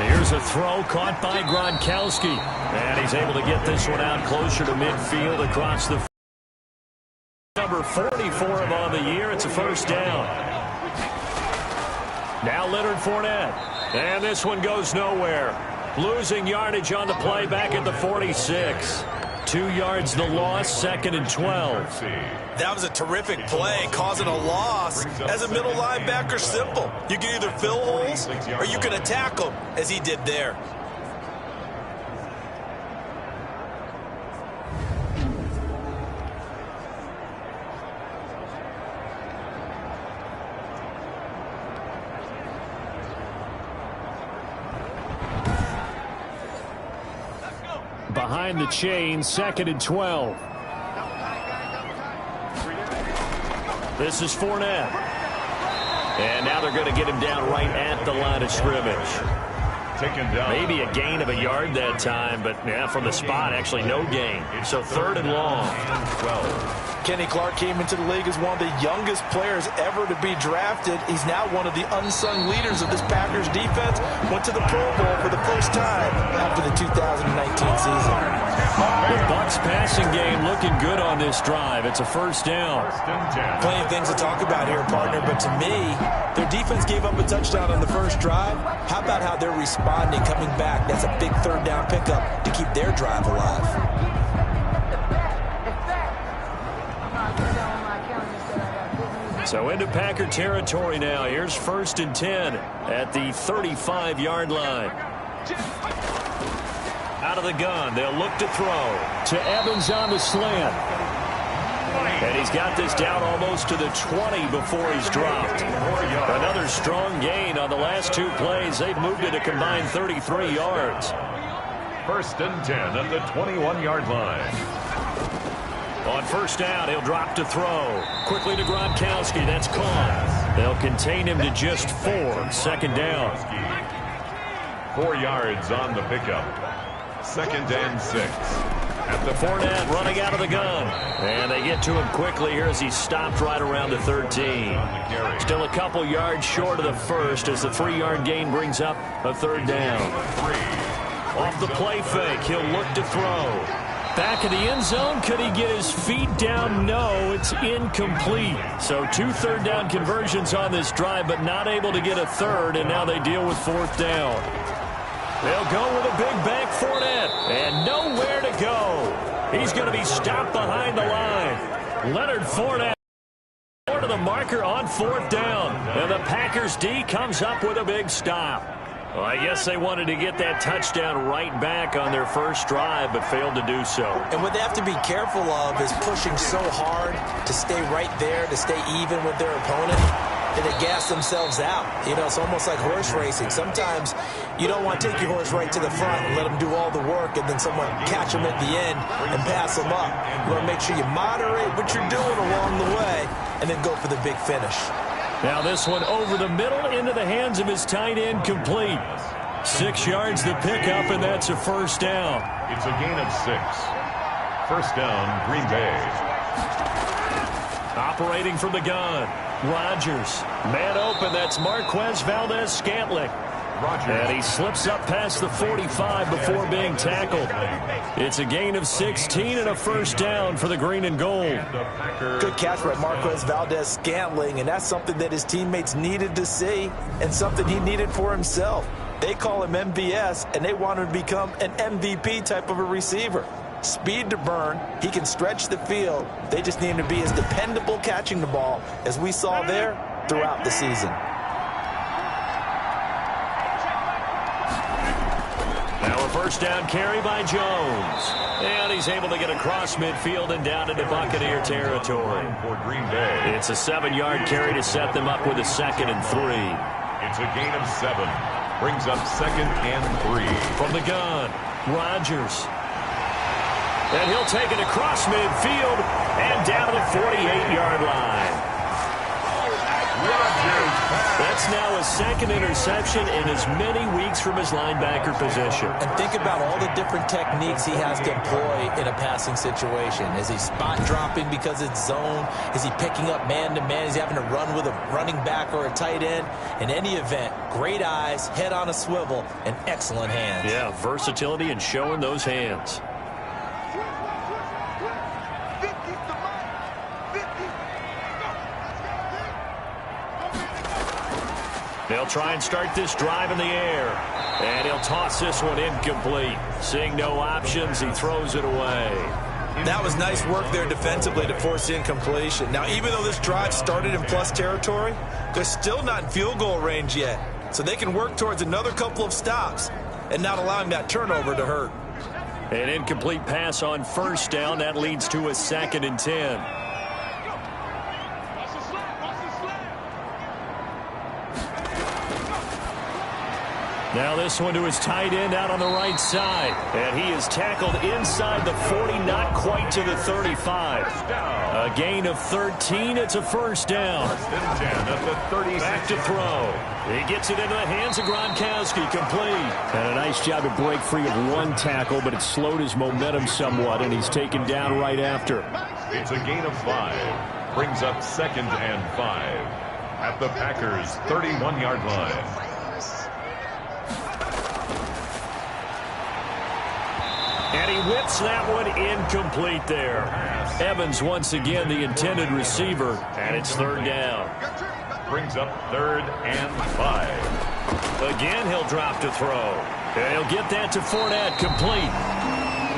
Here's a throw caught by Gronkowski. And he's able to get this one out closer to midfield across the number 44 on the year. It's a first down. Now Leonard Fournette. And this one goes nowhere. Losing yardage on the play back at the 46. 2 yards the loss, 2nd and 12. That was a terrific play, causing a loss. As a middle linebacker, simple. You can either fill holes or you can attack them, as he did there. Behind the chain, 2nd and 12. This is Fournette. And now they're going to get him down right at the line of scrimmage. Maybe a gain of a yard that time, but yeah, from the spot, actually no gain. So 3rd and long. Kenny Clark came into the league as one of the youngest players ever to be drafted. He's now one of the unsung leaders of this Packers defense. Went to the Pro Bowl for the first time after the 2019 season. The Bucs passing game looking good on this drive. It's a first down. Plenty of things to talk about here, partner, but to me, their defense gave up a touchdown on the first drive. How about how they're responding, coming back? That's a big 3rd down pickup to keep their drive alive. So into Packer territory now. Here's 1st and 10 at the 35-yard line. Out of the gun. They'll look to throw to Evans on the slant. And he's got this down almost to the 20 before he's dropped. Another strong gain on the last 2 plays. They've moved it a combined 33 yards. 1st and 10 at the 21-yard line. On 1st down, he'll drop to throw. Quickly to Gronkowski. That's caught. They'll contain him to just 4. 2nd down. 4 yards on the pickup. 2nd and 6. At the Fournette running out of the gun. And they get to him quickly here as he stopped right around the 13. Still a couple yards short of the first as the 3-yard gain brings up a 3rd down. Off the play fake, he'll look to throw. Back in the end zone, could he get his feet down? No, it's incomplete. So 2 3rd down conversions on this drive, but not able to get a 3rd, and now they deal with 4th down. They'll go with a big bank Fournette, and nowhere to go. He's going to be stopped behind the line. Leonard Fournette to the marker on 4th down, and the Packers D comes up with a big stop. Well, I guess they wanted to get that touchdown right back on their first drive, but failed to do so. And what they have to be careful of is pushing so hard to stay right there, to stay even with their opponent, that they gas themselves out. You know, it's almost like horse racing. Sometimes you don't want to take your horse right to the front and let them do all the work and then someone catch them at the end and pass them up. You want to make sure you moderate what you're doing along the way and then go for the big finish. Now this one over the middle into the hands of his tight end, complete. 6 yards the pickup, and that's a first down. It's a gain of 6. First down, Green Bay. Operating from the gun, Rodgers. Man open, that's Marquez Valdez-Scantling. And he slips up past the 45 before being tackled. It's a gain of 16 and a first down for the green and gold. Good catch by Marquez Valdez-Scantling, and that's something that his teammates needed to see and something he needed for himself. They call him MVS, and they want him to become an MVP type of a receiver. Speed to burn. He can stretch the field. They just need him to be as dependable catching the ball as we saw there throughout the season. Now a first down carry by Jones. And he's able to get across midfield and down into Buccaneer territory. For Green Bay. It's a 7-yard carry to set them up with a 2nd and 3. It's a gain of 7. Brings up 2nd and 3. From the gun, Rodgers. And he'll take it across midfield and down to the 48-yard line. Rodgers That's now his second interception in as many weeks from his linebacker position. And think about all the different techniques he has to employ in a passing situation. Is he spot dropping because it's zone? Is he picking up man-to-man? Is he having to run with a running back or a tight end? In any event, great eyes, head on a swivel, and excellent hands. Yeah, versatility and showing those hands. They'll try and start this drive in the air. And he'll toss this one incomplete. Seeing no options, he throws it away. That was nice work there defensively to force incompletion. Now, even though this drive started in plus territory, they're still not in field goal range yet. So they can work towards another couple of stops and not allowing that turnover to hurt. An incomplete pass on first down. That leads to a 2nd and 10. Now this one to his tight end out on the right side. And he is tackled inside the 40, not quite to the 35. A gain of 13. It's a first down. Back to throw. He gets it into the hands of Gronkowski. Complete. And a nice job to break free of one tackle, but it slowed his momentum somewhat, and he's taken down right after. It's a gain of 5. Brings up 2nd and 5 at the Packers' 31-yard line. And he whips that one incomplete there. Evans once again the intended receiver, and it's 3rd down. Brings up 3rd and 5. Again, he'll drop to throw. And he'll get that to Fournette, complete.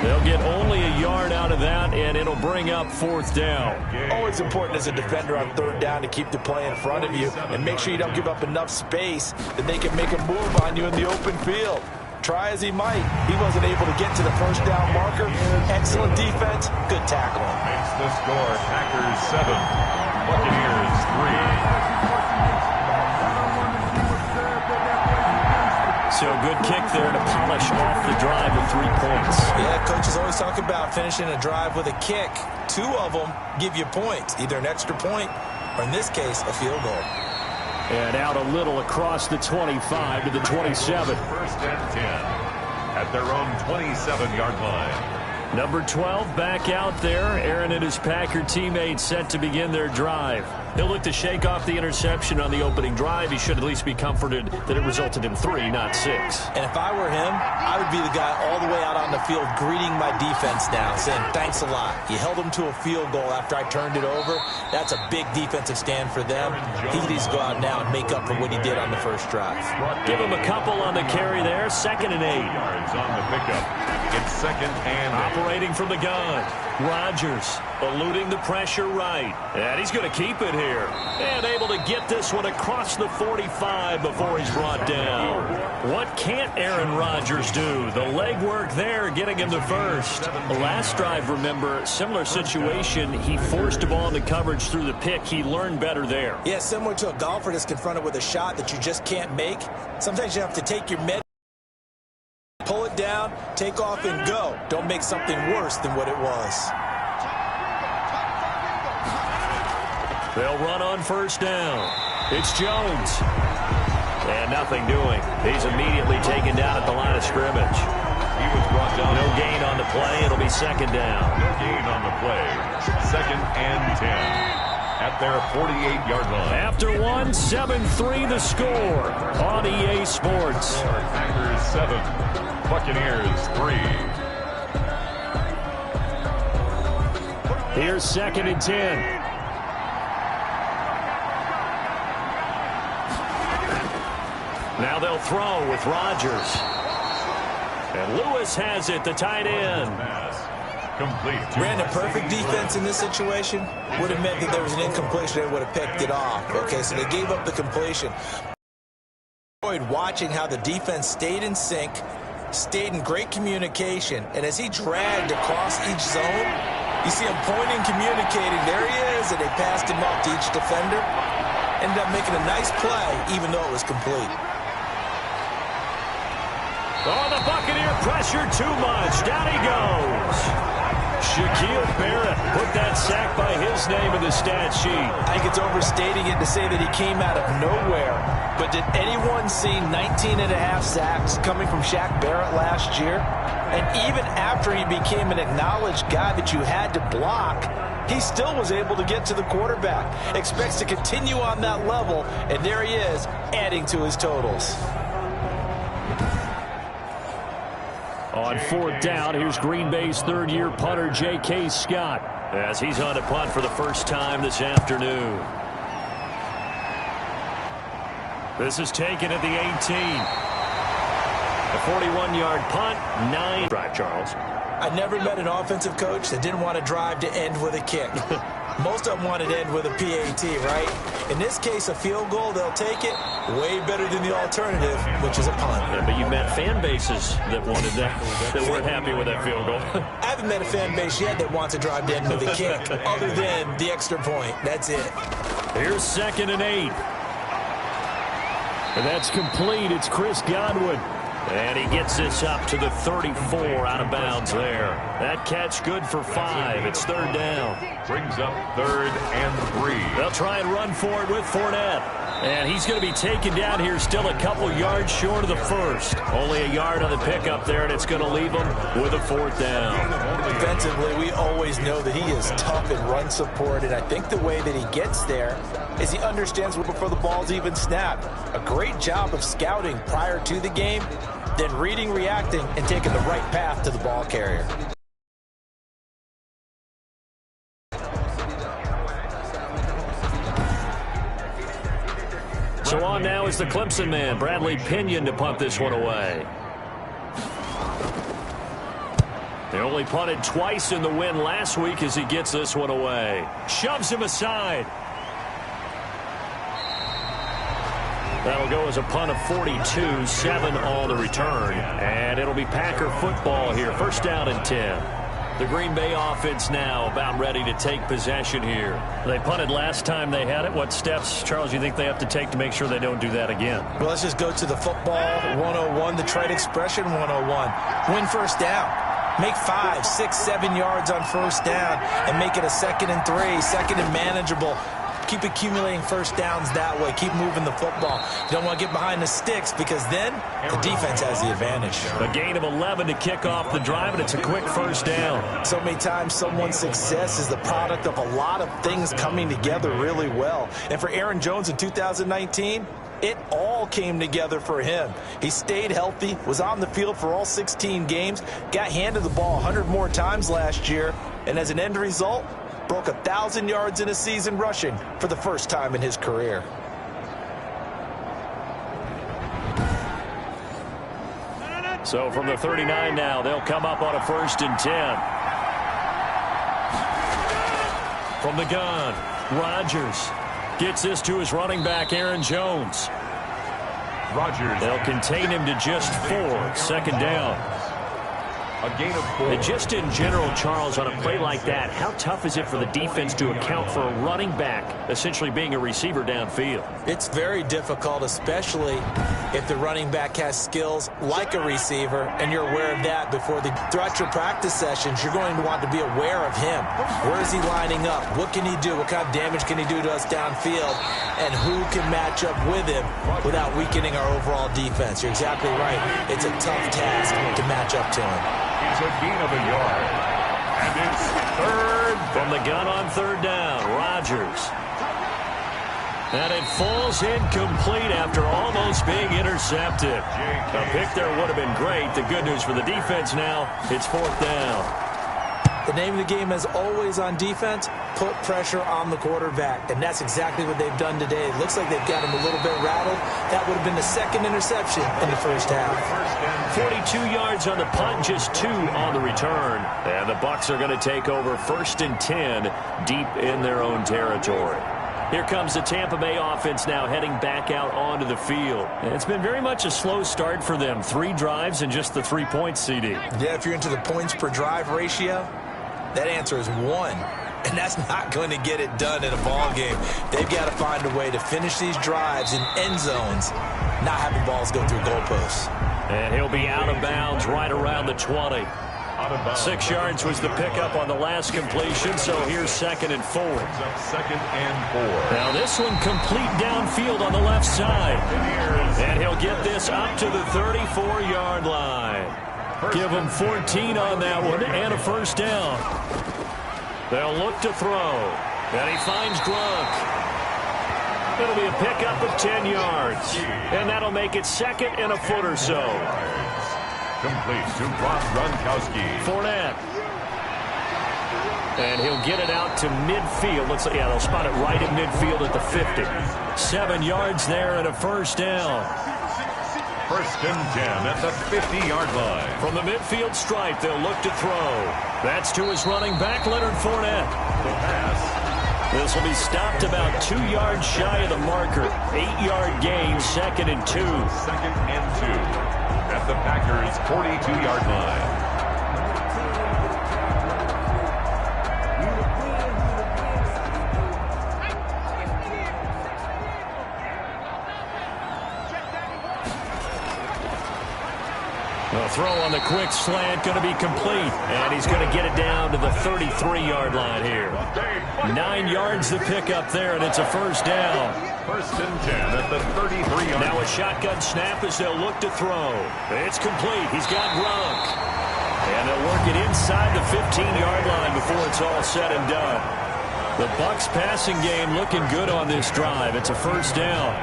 They'll get only a yard out of that, and it'll bring up 4th down. Always important as a defender on 3rd down to keep the play in front of you and make sure you don't give up enough space that they can make a move on you in the open field. Try as he might, he wasn't able to get to the first down marker. Excellent defense, good tackle. Makes the score Packers 7, Buccaneers 3. So good kick there to polish off the drive with 3 points. Yeah, coaches always talk about finishing a drive with a kick. 2 of them give you points, either an extra point or in this case a field goal. And out a little across the 25 to the 27. 1st and 10 at their own 27-yard line. Number 12 back out there. Aaron and his Packer teammates set to begin their drive. He'll look to shake off the interception on the opening drive. He should at least be comforted that it resulted in 3, not 6. And if I were him, I would be the guy all the way out on the field greeting my defense now, saying thanks a lot. You held them to a field goal after I turned it over. That's a big defensive stand for them. He needs to go out now and make up for what he did on the first drive. Give him a couple on the carry there. 2nd and 8. Yards on the pickup. It's 2nd and 8. Operating from the gun. Rodgers eluding the pressure right. And he's going to keep it here. And able to get this one across the 45 before he's brought down. What can't Aaron Rodgers do? The legwork there getting him to first. The last drive, remember, similar situation. He forced a ball into coverage through the pick. He learned better there. Yeah, similar to a golfer that's confronted with a shot that you just can't make. Sometimes you have to take your med, pull it down, take off, and go. Don't make something worse than what it was. They'll run on first down. It's Jones. And nothing doing. He's immediately taken down at the line of scrimmage. He was brought down. No gain on the play. It'll be 2nd down. No gain on the play. 2nd and 10 at their 48-yard line. After one, 7-3 the score on EA Sports. Packers 7, Buccaneers 3. Here's 2nd and 10. Now they'll throw with Rodgers. And Lewis has it, the tight end. Complete. Ran a perfect defense in this situation. Would have meant that there was an incompletion. They would have picked it off. Okay, so they gave up the completion. Watching how the defense stayed in sync, stayed in great communication, and as he dragged across each zone, you see him pointing, communicating. There he is, and they passed him up to each defender. Ended up making a nice play, even though it was complete. Oh, the Buccaneer pressure too much. Down he goes. Shaquille Barrett put that sack by his name in the stat sheet. I think it's overstating it to say that he came out of nowhere. But did anyone see 19 and a half sacks coming from Shaq Barrett last year? And even after he became an acknowledged guy that you had to block, he still was able to get to the quarterback. Expects to continue on that level, and there he is, adding to his totals. On fourth down, here's Green Bay's third-year punter, J.K. Scott, as he's on to punt for the first time this afternoon. This is taken at the 18. A 41-yard punt, 9. Drive, Charles. I never met an offensive coach that didn't want to drive to end with a kick. Most of them wanted to end with a PAT, right? In this case, a field goal, they'll take it. Way better than the alternative, which is a punt. Yeah, but you met fan bases that wanted that, that weren't happy with that field goal. I haven't met a fan base yet that wants to drive to end with a kick, other than the extra point. That's it. Here's 2nd and 8. And that's complete. It's Chris Godwin. And he gets this up to the 34 out of bounds there. That catch good for 5. It's 3rd down. Brings up 3rd and 3. They'll try and run for it with Fournette. And he's going to be taken down here still a couple yards short of the first. Only a yard on the pickup there, and it's going to leave him with a 4th down. Defensively, we always know that he is tough in run support, and I think the way that he gets there is he understands before the ball's even snapped. A great job of scouting prior to the game, then reading, reacting, and taking the right path to the ball carrier. So on now is the Clemson man, Bradley Pinion, to punt this one away. They only punted twice in the win last week as he gets this one away. Shoves him aside. That'll go as a punt of 42, 7 on the return. And it'll be Packer football here. 1st down and 10. The Green Bay offense now about ready to take possession here. They punted last time they had it. What steps, Charles, you think they have to take to make sure they don't do that again? Well, let's just go to the football 101, the trade expression 101. Win 1st down. Make 5, 6, 7 yards on 1st down and make it a 2nd and 3, 2nd and manageable. Keep accumulating 1st downs that way. Keep moving the football. You don't want to get behind the sticks because then the defense has the advantage. A gain of 11 to kick off the drive, and it's a quick 1st down. So many times someone's success is the product of a lot of things coming together really well. And for Aaron Jones in 2019, it all came together for him. He stayed healthy, was on the field for all 16 games, got handed the ball 100 more times last year, and as an end result, broke 1,000 yards in a season rushing for the first time in his career. So from the 39 now, they'll come up on a 1st and 10. From the gun, Rodgers gets this to his running back, Aaron Jones. Rodgers. They'll contain him to just 4. 2nd down. A gain of 4. And just in general, Charles, on a play like that, how tough is it for the defense to account for a running back essentially being a receiver downfield? It's very difficult, especially if the running back has skills like a receiver, and you're aware of that throughout your practice sessions. You're going to want to be aware of him. Where is he lining up? What can he do? What kind of damage can he do to us downfield? And who can match up with him without weakening our overall defense? You're exactly right. It's a tough task to match up to him. It's a gain of a yard. And it's 3rd. From the gun on 3rd down, Rodgers. And it falls incomplete after almost being intercepted. A pick there would have been great. The good news for the defense now, it's 4th down. The name of the game is always on defense, put pressure on the quarterback. And that's exactly what they've done today. It looks like they've got him a little bit rattled. That would have been the 2nd interception in the 1st half. 42 yards on the punt, just 2 on the return. And the Bucs are going to take over 1st and 10 deep in their own territory. Here comes the Tampa Bay offense now heading back out onto the field. And it's been very much a slow start for them. 3 drives and just the 3 points, CD. Yeah, if you're into the points per drive ratio, that answer is 1. And that's not going to get it done in a ball game. They've got to find a way to finish these drives in end zones, not having balls go through goalposts. And he'll be out of bounds right around the 20. 6 yards was the pickup on the last completion, so here's 2nd and 4. Second and 4. Now this one complete downfield on the left side. And he'll get this up to the 34-yard line. Give him 14 on that one and a first down. They'll look to throw. And he finds Gronk. It'll be a pickup of 10 yards. And that'll make it 2nd and a foot or so. Complete to Gronkowski. Fournette. And he'll get it out to midfield. Looks like, yeah, they'll spot it right at midfield at the 50. 7 yards there and a first down. First and 10 at the 50-yard line. From the midfield stripe, they'll look to throw. That's to his running back, Leonard Fournette. The pass. This will be stopped about 2 yards shy of the marker. 8-yard gain, 2nd and 2. 2nd and 2. At the Packers' 42-yard line. The throw on the quick slant going to be complete. And he's going to get it down to the 33-yard line here. 9 yards the pickup there, and it's a first down. First and 10 at the 33-yard line. Now a shotgun snap as they'll look to throw. It's complete. He's got Gronk. And they'll work it inside the 15-yard line before it's all said and done. The Bucs passing game looking good on this drive. It's a first down.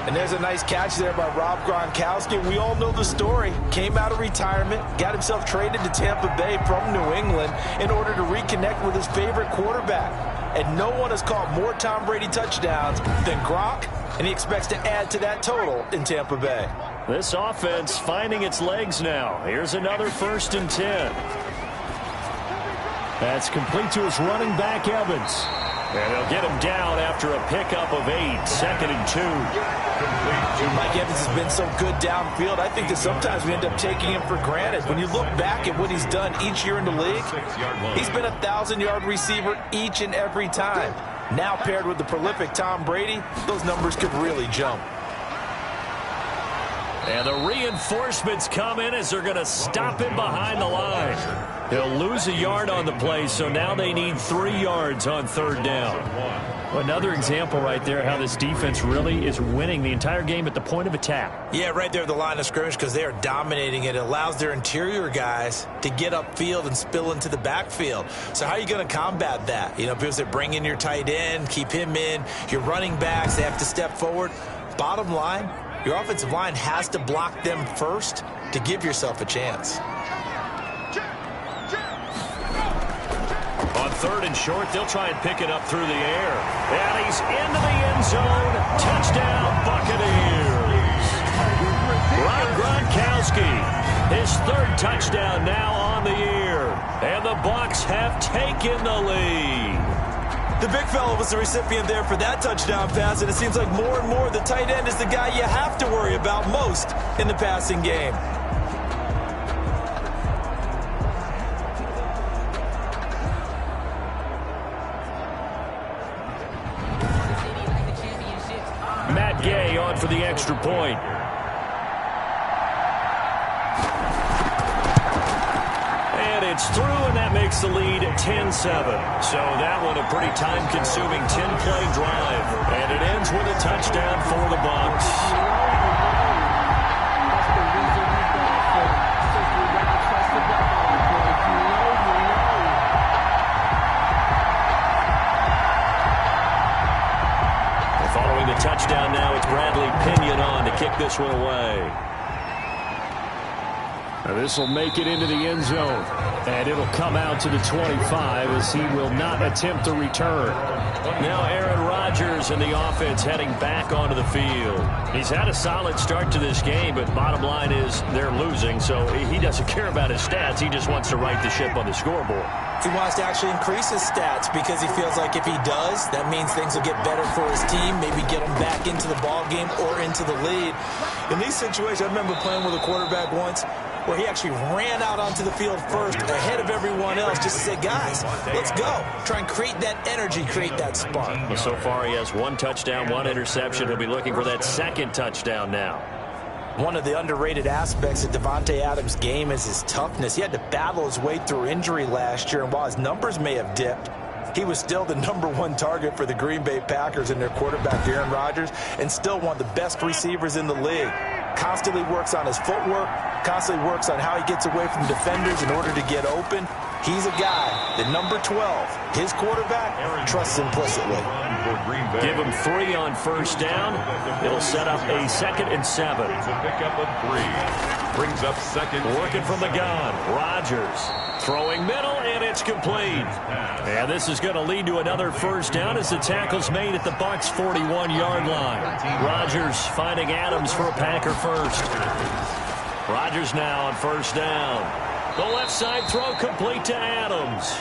And there's a nice catch there by Rob Gronkowski. We all know the story. Came out of retirement, got himself traded to Tampa Bay from New England in order to reconnect with his favorite quarterback. And no one has caught more Tom Brady touchdowns than Gronk, and he expects to add to that total in Tampa Bay. This offense finding its legs now. Here's another 1st and 10. That's complete to his running back, Evans. And they'll get him down after a pickup of 8. 2nd and 2. Mike Evans has been so good downfield. I think that sometimes we end up taking him for granted. When you look back at what he's done each year in the league, he's been a 1,000-yard receiver each and every time. Now paired with the prolific Tom Brady, those numbers could really jump. And the reinforcements come in as they're going to stop him behind the line. He'll lose a yard on the play, so now they need 3 yards on 3rd down. Well, another example right there how this defense really is winning the entire game at the point of attack. Yeah, right there at the line of scrimmage because they are dominating it. It allows their interior guys to get upfield and spill into the backfield. So how are you going to combat that? You know, because they bring in your tight end, keep him in. Your running backs, they have to step forward. Bottom line, your offensive line has to block them first to give yourself a chance. On 3rd and short, they'll try and pick it up through the air. And he's into the end zone. Touchdown, Buccaneers. Rob Gronkowski, his 3rd touchdown now on the year. And the Bucs have taken the lead. The big fella was the recipient there for that touchdown pass, and it seems like more and more the tight end is the guy you have to worry about most in the passing game. Matt Gay on for the extra point. It's through, and that makes the lead 10-7. So that one a pretty time-consuming 10-play drive. And it ends with a touchdown for the Bucs. Following the touchdown now, it's Bradley Pinion on to kick this one away. This will make it into the end zone. And it'll come out to the 25 as he will not attempt to return. Now Aaron Rodgers and the offense heading back onto the field. He's had a solid start to this game, but bottom line is they're losing, so he doesn't care about his stats. He just wants to right the ship on the scoreboard. He wants to actually increase his stats because he feels like if he does, that means things will get better for his team, maybe get him back into the ball game or into the lead. In these situations, I remember playing with a quarterback once where he actually ran out onto the field first ahead of everyone else just to say, guys, let's go. Try and create that energy, create that spark. Well, so far he has 1 touchdown, 1 interception. He'll be looking for that 2nd touchdown now. One of the underrated aspects of Davante Adams' game is his toughness. He had to battle his way through injury last year, and while his numbers may have dipped, he was still the #1 target for the Green Bay Packers and their quarterback, Aaron Rodgers, and still one of the best receivers in the league. Constantly works on his footwork, constantly works on how he gets away from defenders in order to get open. He's a guy that #12, his quarterback, trusts implicitly. Give him 3 on first down. It'll set up a 2nd and 7. It's a pickup of 3. Brings up 2nd. Working from the gun. Rodgers throwing middle, and it's complete. And this is going to lead to another first down as the tackle's made at the Bucs' 41-yard line. Rodgers finding Adams for a Packer first. Rodgers now on first down. The left side throw complete to Adams.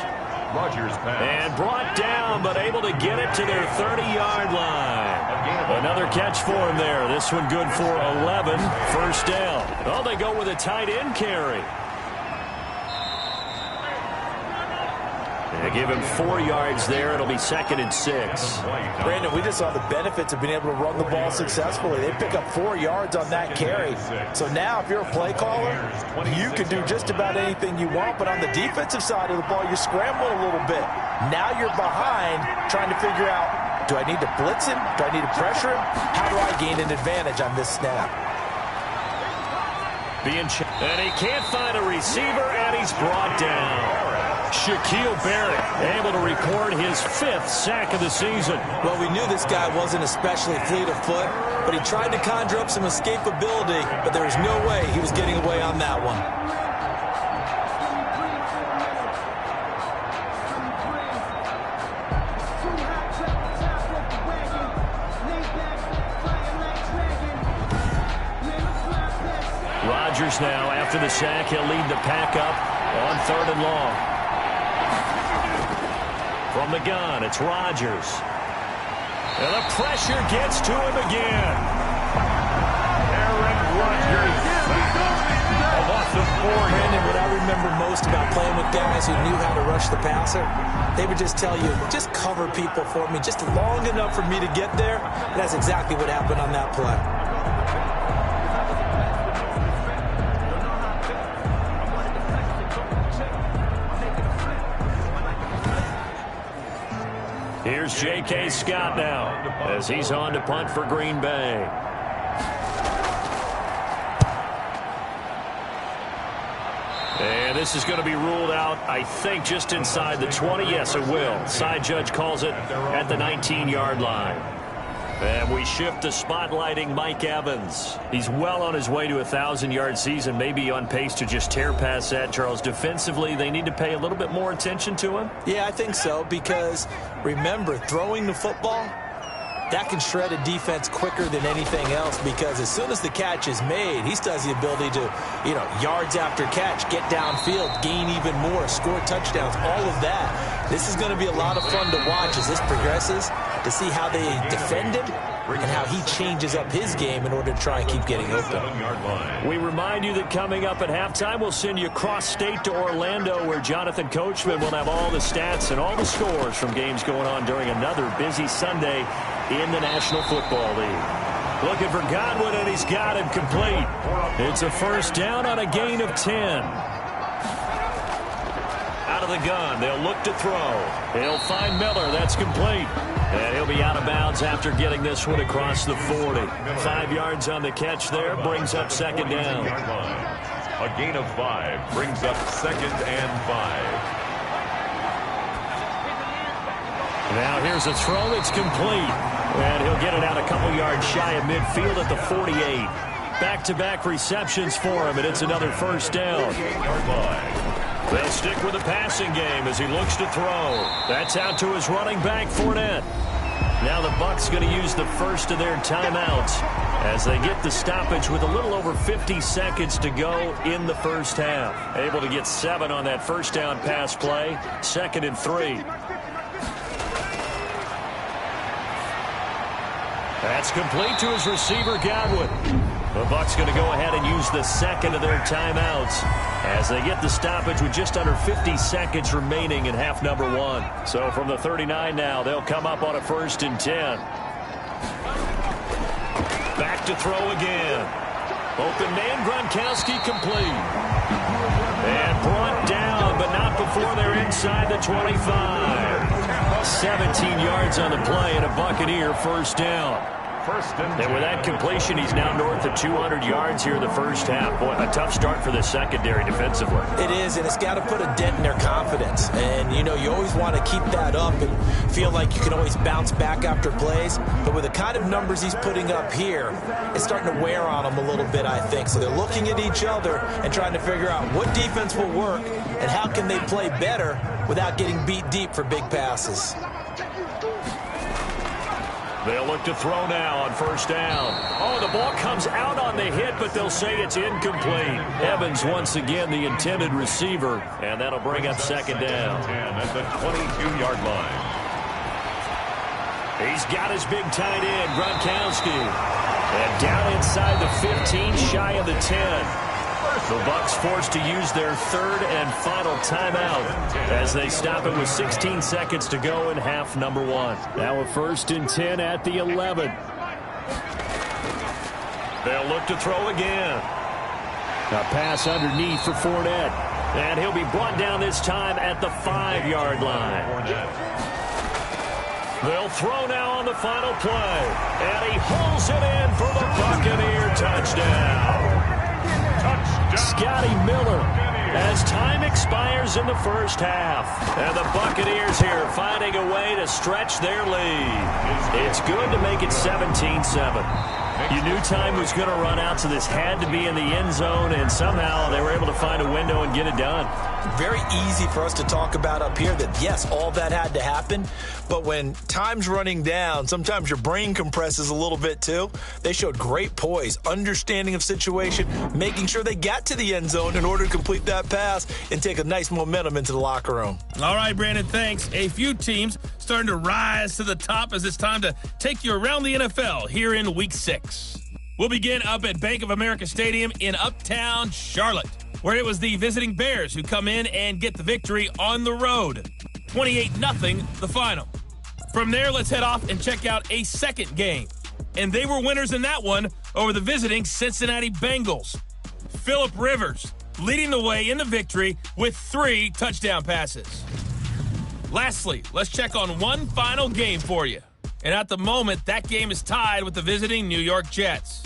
Rodgers pass. And brought down, but able to get it to their 30-yard line. Another catch for him there. This one good for 11. First down. Oh, they go with a tight end carry. They give him 4 yards there. It'll be 2nd and 6. Brandon, we just saw the benefits of being able to run the ball successfully. They pick up 4 yards on that carry. So now if you're a play caller, you can do just about anything you want. But on the defensive side of the ball, you're scrambling a little bit. Now you're behind trying to figure out, do I need to blitz him? Do I need to pressure him? How do I gain an advantage on this snap? And he can't find a receiver, and he's brought down. Shaquille Barrett able to record his 5th sack of the season. Well, we knew this guy wasn't especially fleet of foot, but he tried to conjure up some escapability, but there was no way he was getting away on that one. Rodgers now, after the sack, he'll lead the pack up on 3rd and long. From the gun, it's Rodgers. And the pressure gets to him again. Aaron Rodgers. A loss of 4. Brandon, what I remember most about playing with guys who knew how to rush the passer, they would just tell you, just cover people for me, just long enough for me to get there. And that's exactly what happened on that play. Here's J.K. Scott now as he's on to punt for Green Bay. And this is going to be ruled out, I think, just inside the 20. Yes, it will. Side judge calls it at the 19-yard line. And we shift to spotlighting Mike Evans. He's well on his way to a 1,000-yard season, maybe on pace to just tear past that. Charles, defensively, they need to pay a little bit more attention to him? Yeah, I think so, because remember, throwing the football, that can shred a defense quicker than anything else, because as soon as the catch is made, he still has the ability to, yards after catch, get downfield, gain even more, score touchdowns, all of that. This is going to be a lot of fun to watch as this progresses, to see how they defend him and how he changes up his game in order to try and keep getting open. We remind you that coming up at halftime, we'll send you cross-state to Orlando, where Jonathan Coachman will have all the stats and all the scores from games going on during another busy Sunday in the National Football League. Looking for Godwin, and he's got him complete. It's a first down on a gain of 10. Out of the gun, they'll look to throw. He'll find Miller. That's complete. And he'll be out of bounds after getting this one across the 40. 5 yards on the catch there, brings up 2nd down. A gain of 5 brings up 2nd and 5. Now here's a throw that's complete. And he'll get it out a couple yards shy of midfield at the 48. Back-to-back receptions for him, and it's another first down. They'll stick with the passing game as he looks to throw. That's out to his running back, Fournette. Now the Bucs going to use the first of their timeouts as they get the stoppage with a little over 50 seconds to go in the first half. Able to get 7 on that first down pass play. 2nd and 3. That's complete to his receiver, Godwin. The Bucs going to go ahead and use the second of their timeouts as they get the stoppage with just under 50 seconds remaining in half number 1. So from the 39 now, they'll come up on a 1st and 10. Back to throw again. Open man, Gronkowski complete. And brought down, but not before they're inside the 25. 17 yards on the play and a Buccaneer first down. And with that completion, he's now north of 200 yards here in the first half. Boy, a tough start for the secondary defensively. It is, and it's got to put a dent in their confidence. And, you know, you always want to keep that up and feel like you can always bounce back after plays. But with the kind of numbers he's putting up here, it's starting to wear on them a little bit, I think. So they're looking at each other and trying to figure out what defense will work and how can they play better without getting beat deep for big passes. They'll look to throw now on first down. Oh, the ball comes out on the hit, but they'll say it's incomplete. Evans once again the intended receiver, and that'll bring up second down. 10 at the 22-yard line. He's got his big tight end, Gronkowski. And down inside the 15, shy of the 10. The Bucs forced to use their third and final timeout as they stop it with 16 seconds to go in half number 1. Now a 1st and 10 at the 11. They'll look to throw again. A pass underneath for Fournette. And he'll be brought down this time at the 5-yard line. They'll throw now on the final play. And he hauls it in for the Buccaneer touchdown. Scotty Miller as time expires in the first half. And the Buccaneers here finding a way to stretch their lead. It's good to make it 17-7. You knew time was going to run out, so this had to be in the end zone, and somehow they were able to find a window and get it done. Very easy for us to talk about up here that, yes, all that had to happen, but when time's running down, sometimes your brain compresses a little bit too. They showed great poise, understanding of situation, making sure they got to the end zone in order to complete that pass and take a nice momentum into the locker room. All right, Brandon, thanks. A few teams starting to rise to the top as it's time to take you around the NFL here in Week 6. We'll begin up at Bank of America Stadium in Uptown Charlotte, where it was the visiting Bears who come in and get the victory on the road. 28-0 the final. From there, let's head off and check out a second game. And they were winners in that one over the visiting Cincinnati Bengals. Phillip Rivers leading the way in the victory with 3 touchdown passes. Lastly, let's check on one final game for you. And at the moment, that game is tied with the visiting New York Jets.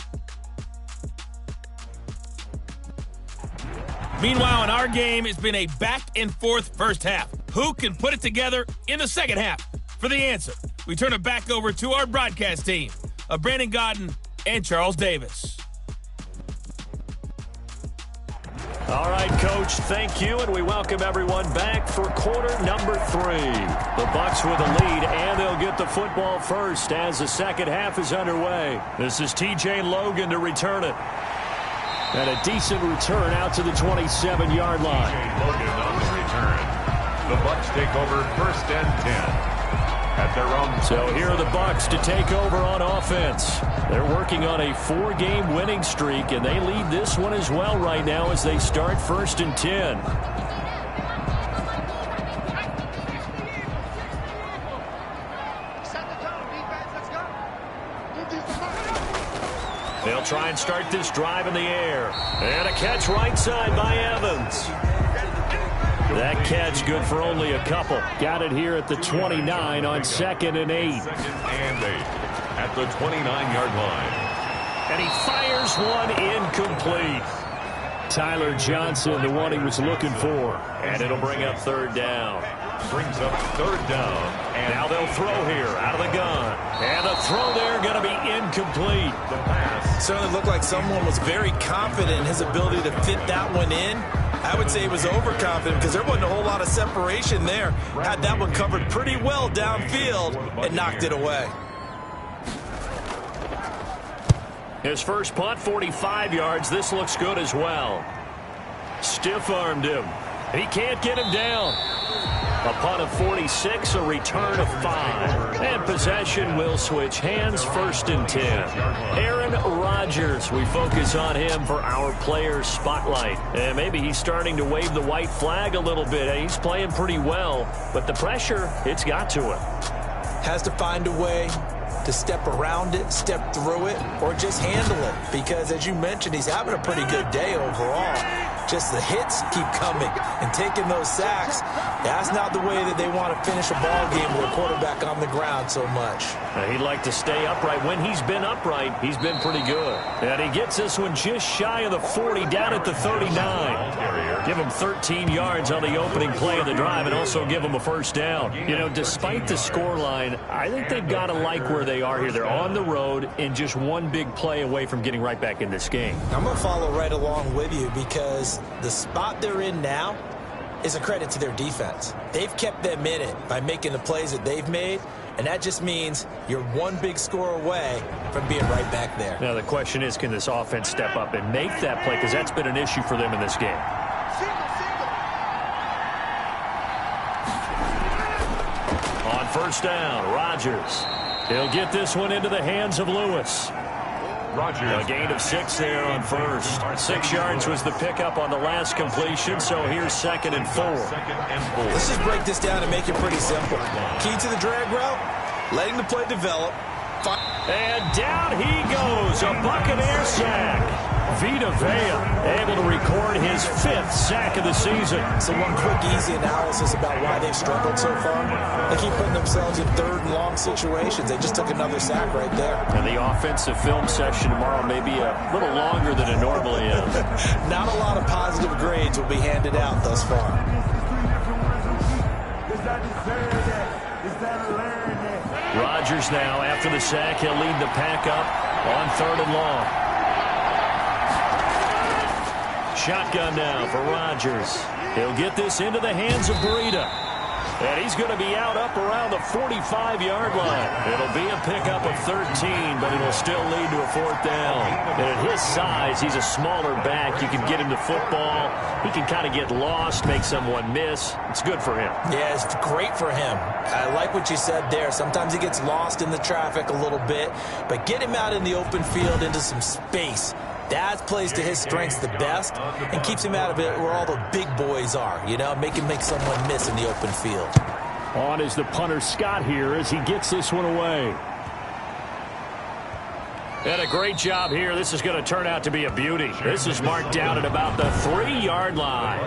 Meanwhile, in our game, it's been a back-and-forth first half. Who can put it together in the second half? For the answer, we turn it back over to our broadcast team of Brandon Godden and Charles Davis. All right, Coach, thank you, and we welcome everyone back for quarter number 3. The Bucs with a lead, and they'll get the football first as the second half is underway. This is T.J. Logan to return it. And a decent return out to the 27-yard line. T.J. Logan on the return. The Bucs take over 1st and 10. At their own. So here are the Bucs to take over on offense. They're working on a 4-game winning streak, and they lead this one as well right now as they start 1st and 10. They'll try and start this drive in the air. And a catch right side by Evans. That catch good for only a couple. Got it here at the 29 on 2nd and 8. 2nd and 8 at the 29-yard line. And he fires one incomplete. Tyler Johnson, the one he was looking for. And it'll bring up 3rd down. Brings up 3rd down. And now they'll throw here out of the gun. And the throw there going to be incomplete. The pass. Certainly looked like someone was very confident in his ability to fit that one in. I would say he was overconfident because there wasn't a whole lot of separation there. Had that one covered pretty well downfield and knocked it away. His first punt, 45 yards. This looks good as well. Stiff-armed him. He can't get him down. A punt of 46, a return of 5. And possession will switch hands, 1st and 10. Aaron Rodgers, we focus on him for our players spotlight. And maybe he's starting to wave the white flag a little bit. He's playing pretty well, but the pressure, it's got to him. Has to find a way to step around it, step through it, or just handle it. Because, as you mentioned, he's having a pretty good day overall. Just the hits keep coming and taking those sacks. That's not the way that they want to finish a ball game with a quarterback on the ground so much. He'd like to stay upright. When he's been upright, he's been pretty good. And he gets this one just shy of the 40, down at the 39. Give him 13 yards on the opening play of the drive and also give him a first down. You know, despite the scoreline, I think they've got to like where they are here. They're on the road and just one big play away from getting right back in this game. I'm going to follow right along with you because the spot they're in now is a credit to their defense. They've kept them in it by making the plays that they've made, and that just means you're one big score away from being right back there. Now, the question is, can this offense step up and make that play? Because that's been an issue for them in this game. On first down, Rodgers. He'll get this one into the hands of Lewis. Rodgers. A gain of 6 there on first. 6 yards was the pickup on the last completion, so here's 2nd and 4. Let's just break this down and make it pretty simple. Key to the drag route, letting the play develop. And down he goes, a Buccaneer sack. Vita Vea able to record his 5th sack of the season. So one quick, easy analysis about why they've struggled so far. They keep putting themselves in 3rd and long situations. They just took another sack right there. And the offensive film session tomorrow may be a little longer than it normally is. Not a lot of positive grades will be handed out thus far. Rodgers now, after the sack, he'll lead the pack up on 3rd and long. Shotgun now for Rodgers. He'll get this into the hands of Breida. And he's going to be out up around the 45-yard line. It'll be a pickup of 13, but it'll still lead to a 4th down. And at his size, he's a smaller back. You can get him to football. He can kind of get lost, make someone miss. It's good for him. Yeah, it's great for him. I like what you said there. Sometimes he gets lost in the traffic a little bit, but get him out in the open field into some space. That plays to his strengths the best and keeps him out of it where all the big boys are, you know, make him make someone miss in the open field. On is the punter Scott here as he gets this one away. And a great job here. This is going to turn out to be a beauty. This is marked down at about the 3-yard line.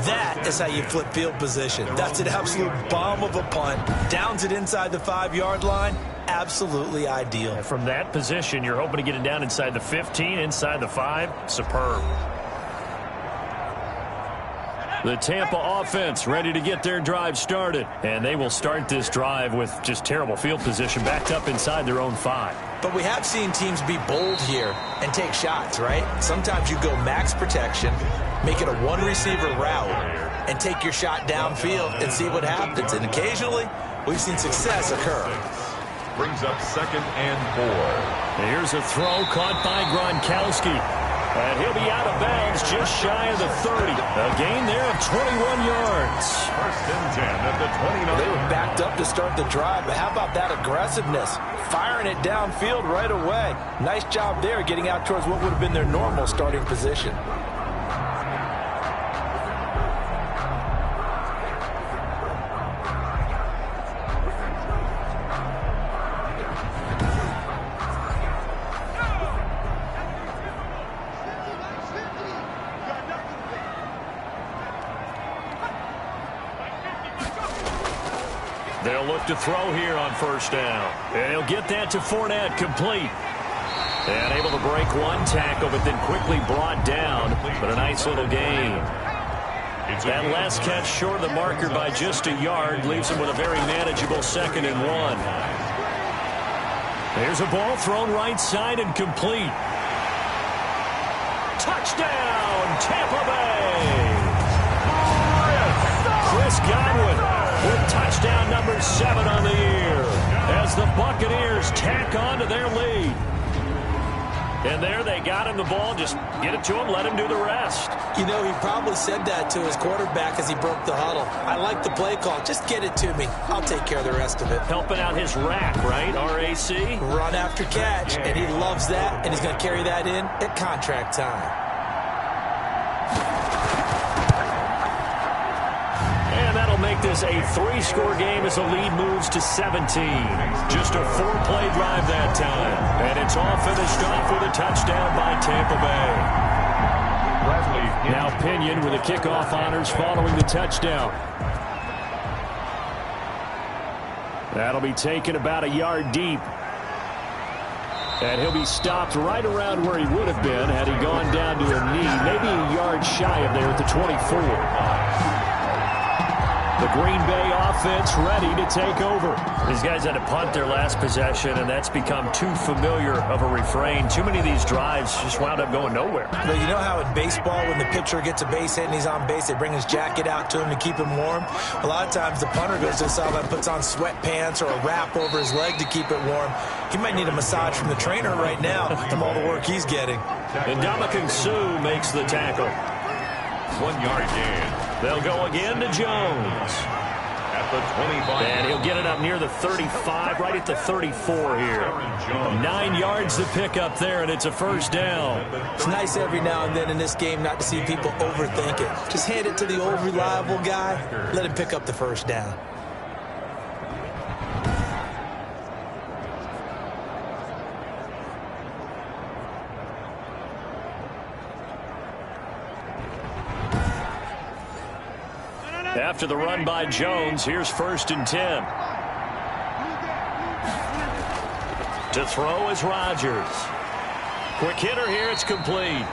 That is how you flip field position. That's an absolute bomb of a punt. Downs it inside the 5-yard line. Absolutely ideal. From that position, you're hoping to get it down inside the 15, inside the 5. Superb. The Tampa offense ready to get their drive started. And they will start this drive with just terrible field position backed up inside their own 5. But we have seen teams be bold here and take shots, right? Sometimes you go max protection, make it a one-receiver route, and take your shot downfield and see what happens. And occasionally, we've seen success occur. Brings up 2nd and 4. Here's a throw caught by Gronkowski. And he'll be out of bounds just shy of the 30. A gain there of 21 yards. 1st and 10 at the 29. They were backed up to start the drive, but how about that aggressiveness? Firing it downfield right away. Nice job there getting out towards what would have been their normal starting position. They'll look to throw here on 1st down. And he'll get that to Fournette, complete. And able to break one tackle, but then quickly brought down. But a nice little gain. That last catch short of the marker by just a yard leaves him with a very manageable 2nd and 1. There's a ball thrown right side and complete. Touchdown, Tampa Bay! Chris Godwin with touchdown number 7 on the year as the Buccaneers tack on to their lead. And there they got him the ball. Just get it to him, let him do the rest. You know, he probably said that to his quarterback as he broke the huddle. I like the play call. Just get it to me. I'll take care of the rest of it. Helping out his rack, right? R-A-C? Run after catch. And he loves that, and he's going to carry that in at contract time. And that'll make this a 3-score game as the lead moves to 17. Just a 4-play drive that time. And it's all finished off with a touchdown by Tampa Bay. Now Pinion with the kickoff honors following the touchdown. That'll be taken about a yard deep. And he'll be stopped right around where he would have been had he gone down to a knee, maybe a yard shy of there at the 24. The Green Bay offense ready to take over. These guys had to punt their last possession, and that's become too familiar of a refrain. Too many of these drives just wound up going nowhere. But you know how in baseball, when the pitcher gets a base hit and he's on base, they bring his jacket out to him to keep him warm? A lot of times the punter goes to the sideline, puts on sweatpants or a wrap over his leg to keep it warm. He might need a massage from the trainer right now from all the work he's getting. And Ndamukong Suh makes the tackle. 1-yard gain. They'll go again to Jones. At the 25. And he'll get it up near the 35, right at the 34 here. 9 yards to pick up there, and it's a first down. It's nice every now and then in this game not to see people overthink it. Just hand it to the old reliable guy. Let him pick up the first down. After the run by Jones, here's 1st and 10. To throw is Rodgers. Quick hitter here, it's complete.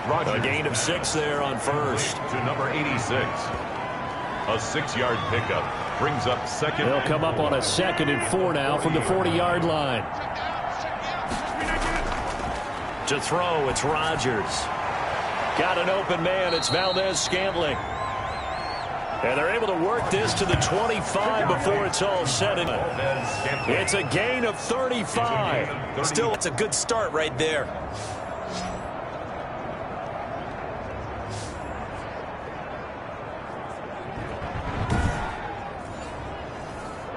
A gain of 6 there on first. To number 86. A 6-yard pickup brings up second. They'll come up on a 2nd and 4 now from the 40-yard line. To throw, it's Rodgers. Got an open man, it's Valdez-Scantling. And they're able to work this to the 25 before it's all said. It's a gain of 35. Still, it's a good start right there.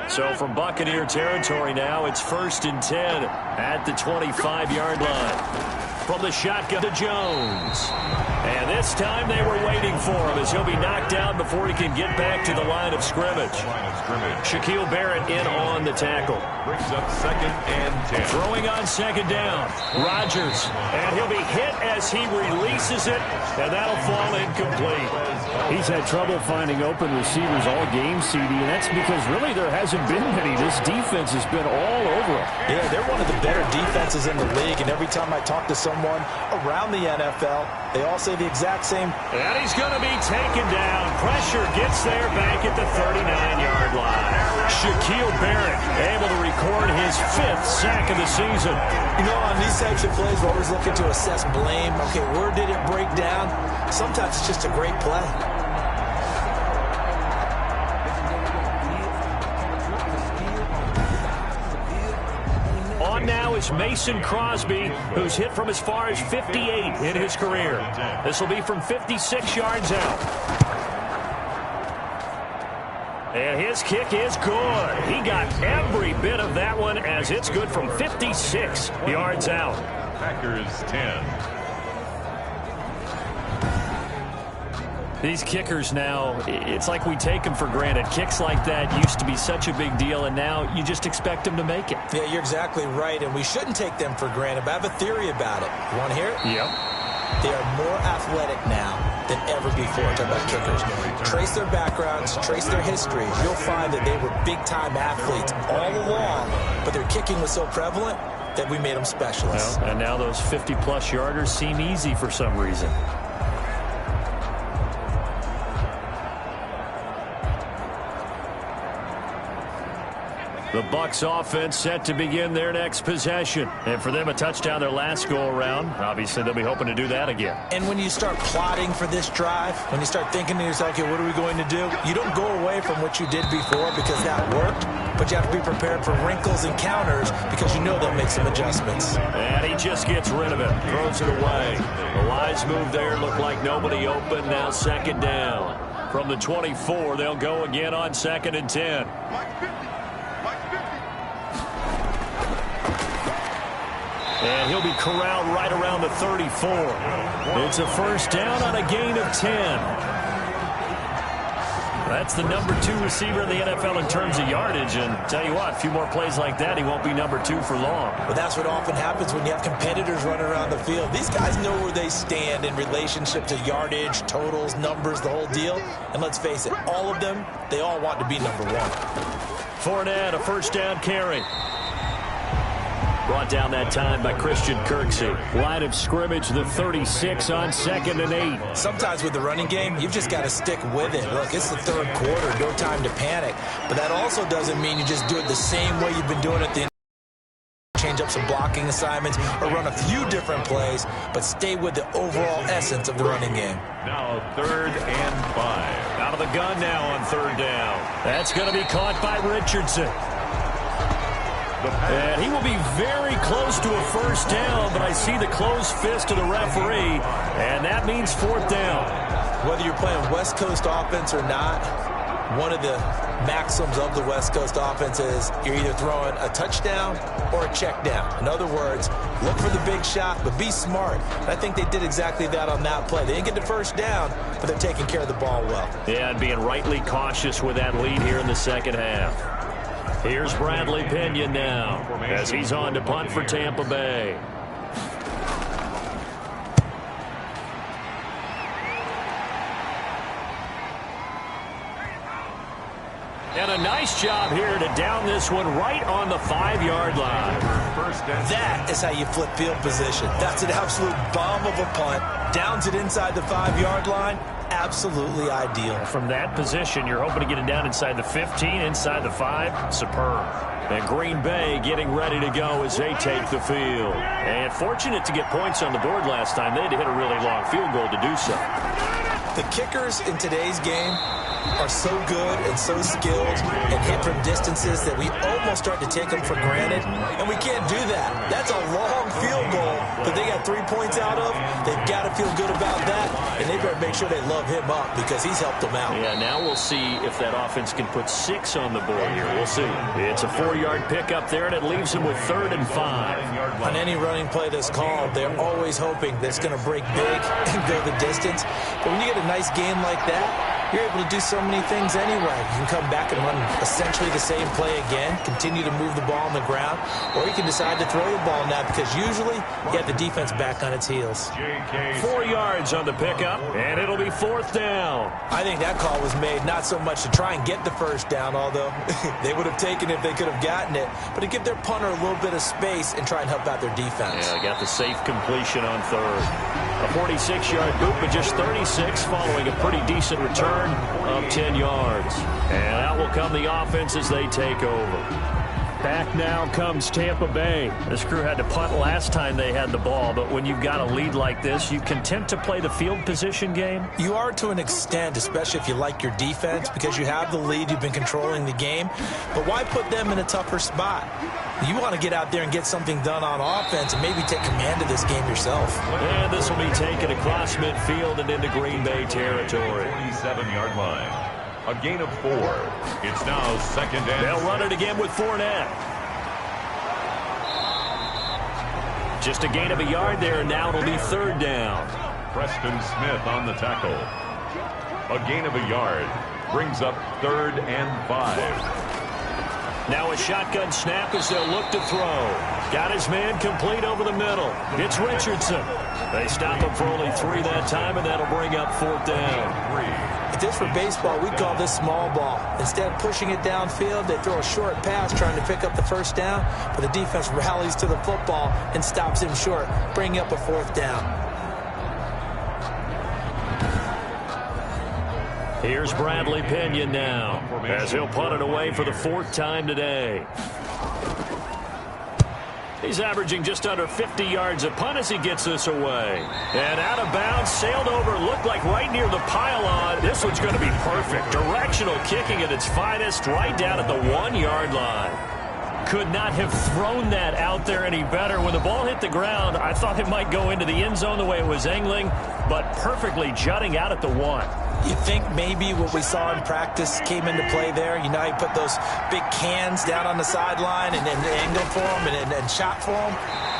So from Buccaneer territory now, it's 1st and 10 at the 25-yard line. From the shotgun to Jones. And this time they were waiting for him as he'll be knocked down before he can get back to the line of scrimmage. Shaquille Barrett in on the tackle. Brings up 2nd and 10. Throwing on 2nd down. Rodgers. And he'll be hit as he releases it. And that'll fall incomplete. He's had trouble finding open receivers all game, CD, and that's because really there hasn't been many. This defense has been all over him. Yeah, they're one of the better defenses in the league, and every time I talk to someone around the NFL, they all say the exact same. And he's going to be taken down. Pressure gets there back at the 39-yard line. Shaquille Barrett able to record his 5th sack of the season. You know, on these types of plays, we're always looking to assess blame. Okay, where did it break down? Sometimes it's just a great play. On now is Mason Crosby, who's hit from as far as 58 in his career. This will be from 56 yards out. And his kick is good. He got every bit of that one as it's good from 56 yards out. Packers 10. These kickers now, it's like we take them for granted. Kicks like that used to be such a big deal, and now you just expect them to make it. Yeah, you're exactly right, and we shouldn't take them for granted, but I have a theory about it. You want to hear it? Yep. They are more athletic now than ever before. Talk about kickers. Trace their backgrounds, trace their history. You'll find that they were big-time athletes all along, but their kicking was so prevalent that we made them specialists. Well, and now those 50-plus yarders seem easy for some reason. The Bucs offense set to begin their next possession. And for them, a touchdown their last go-around. Obviously, they'll be hoping to do that again. And when you start plotting for this drive, when you start thinking to yourself, okay, what are we going to do? You don't go away from what you did before because that worked, but you have to be prepared for wrinkles and counters because you know they'll make some adjustments. And he just gets rid of it, throws it away. The Lions move there, look like nobody open, now 2nd down. From the 24, they'll go again on 2nd and 10. And he'll be corralled right around the 34. It's a first down on a gain of 10. That's the number 2 receiver in the NFL in terms of yardage. And tell you what, a few more plays like that, he won't be number 2 for long. Well, that's what often happens when you have competitors running around the field. These guys know where they stand in relationship to yardage, totals, numbers, the whole deal. And let's face it, all of them, they all want to be number 1. Fournette, a first down carry. Brought down that time by Christian Kirksey. Line of scrimmage, the 36 on 2nd and 8. Sometimes with the running game, you've just got to stick with it. Look, it's the 3rd quarter, no time to panic. But that also doesn't mean you just do it the same way you've been doing it the change up some blocking assignments or run a few different plays, but stay with the overall essence of the running game. Now 3rd and 5. Out of the gun now on 3rd down. That's going to be caught by Richardson. And he will be very close to a first down, but I see the closed fist of the referee, and that means 4th down. Whether you're playing West Coast offense or not, one of the maxims of the West Coast offense is you're either throwing a touchdown or a check down. In other words, look for the big shot, but be smart. And I think they did exactly that on that play. They didn't get the first down, but they're taking care of the ball well. Yeah, and being rightly cautious with that lead here in the second half. Here's Bradley Pinion now as he's on to punt for Tampa Bay. And a nice job here to down this one right on the 5-yard line. That is how you flip field position. That's an absolute bomb of a punt. Downs it inside the 5-yard line. Absolutely ideal. From that position, you're hoping to get it down inside the 15, inside the 5. Superb. And Green Bay getting ready to go as they take the field. And fortunate to get points on the board last time. They had to hit a really long field goal to do so. The kickers in today's game are so good and so skilled and hit from distances that we almost start to take them for granted, and we can't do that. That's a long field goal that they got 3 points out of. They've got to feel good about that, and they better make sure they love him up because he's helped them out. Yeah, now we'll see if that offense can put 6 on the board here. We'll see. It's a 4-yard pickup there, and it leaves them with 3rd and 5. On any running play that's called, they're always hoping that it's going to break big and go the distance. But when you get a nice game like that, you're able to do so many things anyway. You can come back and run essentially the same play again, continue to move the ball on the ground, or you can decide to throw the ball now because usually you have the defense back on its heels. 4 yards on the pickup, and it'll be 4th down. I think that call was made not so much to try and get the first down, although they would have taken it if they could have gotten it, but to give their punter a little bit of space and try and help out their defense. Yeah, got the safe completion on 3rd. A 46-yard boot, but just 36 following a pretty decent return of 10 yards. And out will come the offense as they take over. Back now comes Tampa Bay. This crew had to punt last time they had the ball, but when you've got a lead like this, you content to play the field position game? You are to an extent, especially if you like your defense, because you have the lead, you've been controlling the game. But why put them in a tougher spot? You want to get out there and get something done on offense and maybe take command of this game yourself. And this will be taken across midfield and into Green Bay territory. 27-yard line. A gain of 4. It's now 2nd and... They'll run it again with Fournette. Just a gain of a yard there, and now it'll be 3rd down. Preston Smith on the tackle. A gain of a yard brings up 3rd and 5. Now a shotgun snap as they'll look to throw. Got his man complete over the middle. It's Richardson. They stop him for only 3 that time, and that'll bring up 4th down. If this were baseball, we'd call this small ball. Instead of pushing it downfield, they throw a short pass trying to pick up the first down, but the defense rallies to the football and stops him short, bringing up a 4th down. Here's Bradley Pinion now as he'll punt it away for the 4th time today. He's averaging just under 50 yards a punt as he gets this away. And out of bounds, sailed over, looked like right near the pylon. This one's going to be perfect. Directional kicking at its finest, right down at the 1-yard line. Could not have thrown that out there any better. When the ball hit the ground, I thought it might go into the end zone the way it was angling, but perfectly jutting out at the 1. You think maybe what we saw in practice came into play there? You know, you put those big cans down on the sideline and then angled for them and shot for them.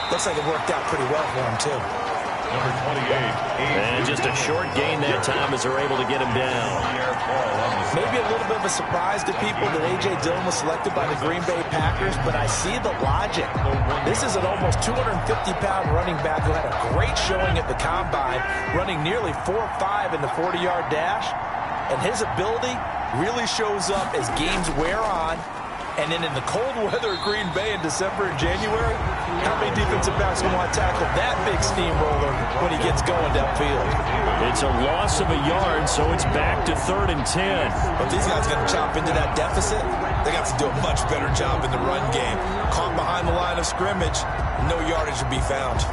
Looks like it worked out pretty well for him, too. Number 28. And just a short gain that time as they're able to get him down. Maybe a little bit of a surprise to people that A.J. Dillon was selected by the Green Bay Packers, but I see the logic. This is an almost 250-pound running back who had a great showing at the Combine, running nearly 4.5 in the 40-yard dash, and his ability really shows up as games wear on. And then in the cold weather at Green Bay in December and January, how many defensive backs will want to tackle that big steamroller when he gets going downfield? It's a loss of a yard, so it's back to 3rd and 10. But these guys going to chop into that deficit. They got to do a much better job in the run game. Caught behind the line of scrimmage, no yardage will be found.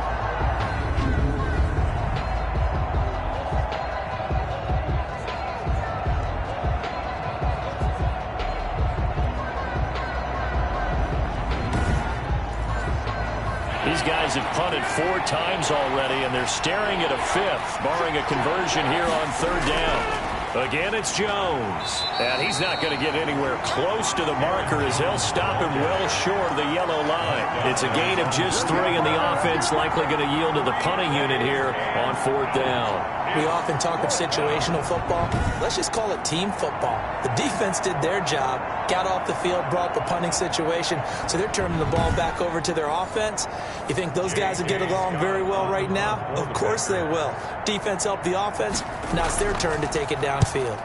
These guys have punted 4 times already, and they're staring at a 5th, barring a conversion here on 3rd down. Again, it's Jones. And he's not going to get anywhere close to the marker as they'll stop him well short of the yellow line. It's a gain of just 3, and the offense likely going to yield to the punting unit here on 4th down. We often talk of situational football. Let's just call it team football. The defense did their job, got off the field, brought the punting situation, so they're turning the ball back over to their offense. You think those guys will get along very well right now? Of course they will. Defense helped the offense. Now it's their turn to take it downfield.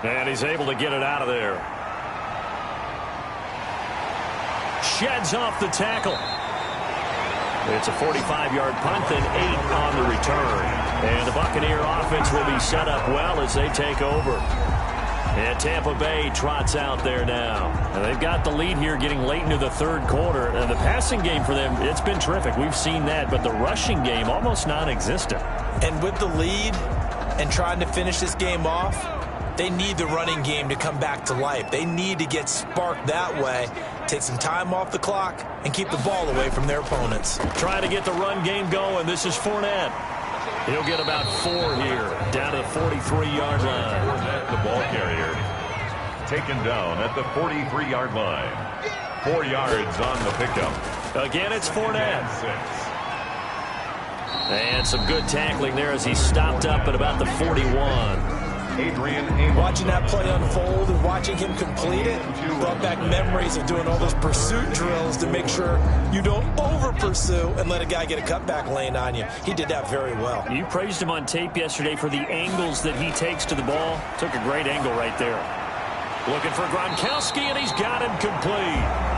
And he's able to get it out of there. Sheds off the tackle. It's a 45-yard punt, then 8 on the return. And the Buccaneer offense will be set up well as they take over. And Tampa Bay trots out there now. And they've got the lead here getting late into the 3rd quarter. And the passing game for them, it's been terrific. We've seen that. But the rushing game, almost non-existent. And with the lead and trying to finish this game off, they need the running game to come back to life. They need to get sparked that way, take some time off the clock, and keep the ball away from their opponents. Trying to get the run game going. This is Fournette. He'll get about 4 here, down to the 43-yard line. Fournette, the ball carrier, taken down at the 43-yard line. 4 yards on the pickup. Again, it's Fournette. And some good tackling there as he stopped up at about the 41. Watching that play unfold and watching him complete it brought back memories of doing all those pursuit drills to make sure you don't over-pursue and let a guy get a cutback lane on you. He did that very well. You praised him on tape yesterday for the angles that he takes to the ball. Took a great angle right there. Looking for Gronkowski, and he's got him complete.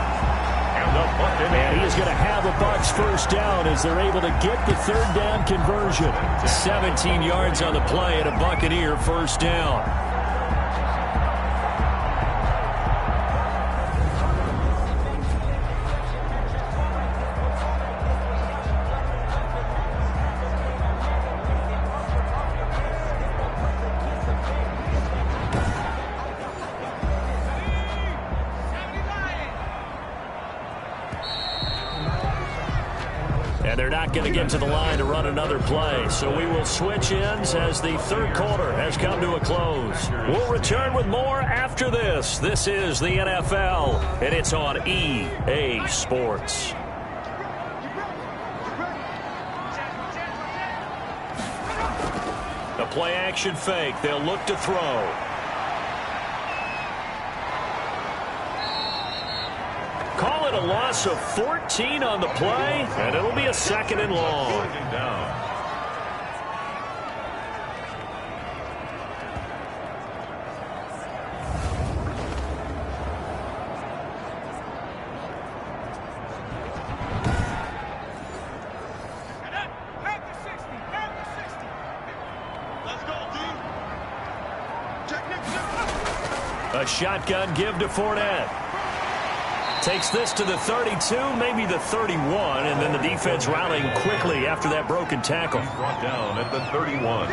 And he is going to have a Bucs first down as they're able to get the 3rd down conversion. 17 yards on the play and a Buccaneer first down. They're not going to get to the line to run another play. So we will switch ends as the 3rd quarter has come to a close. We'll return with more after this. This is the NFL, and it's on EA Sports. A play action fake. They'll look to throw. Call it a loss of 14 on the play, and it'll be a 2nd and long. A shotgun give to Fournette. Takes this to the 32, maybe the 31, and then the defense rallying quickly after that broken tackle. He's brought down at the 31.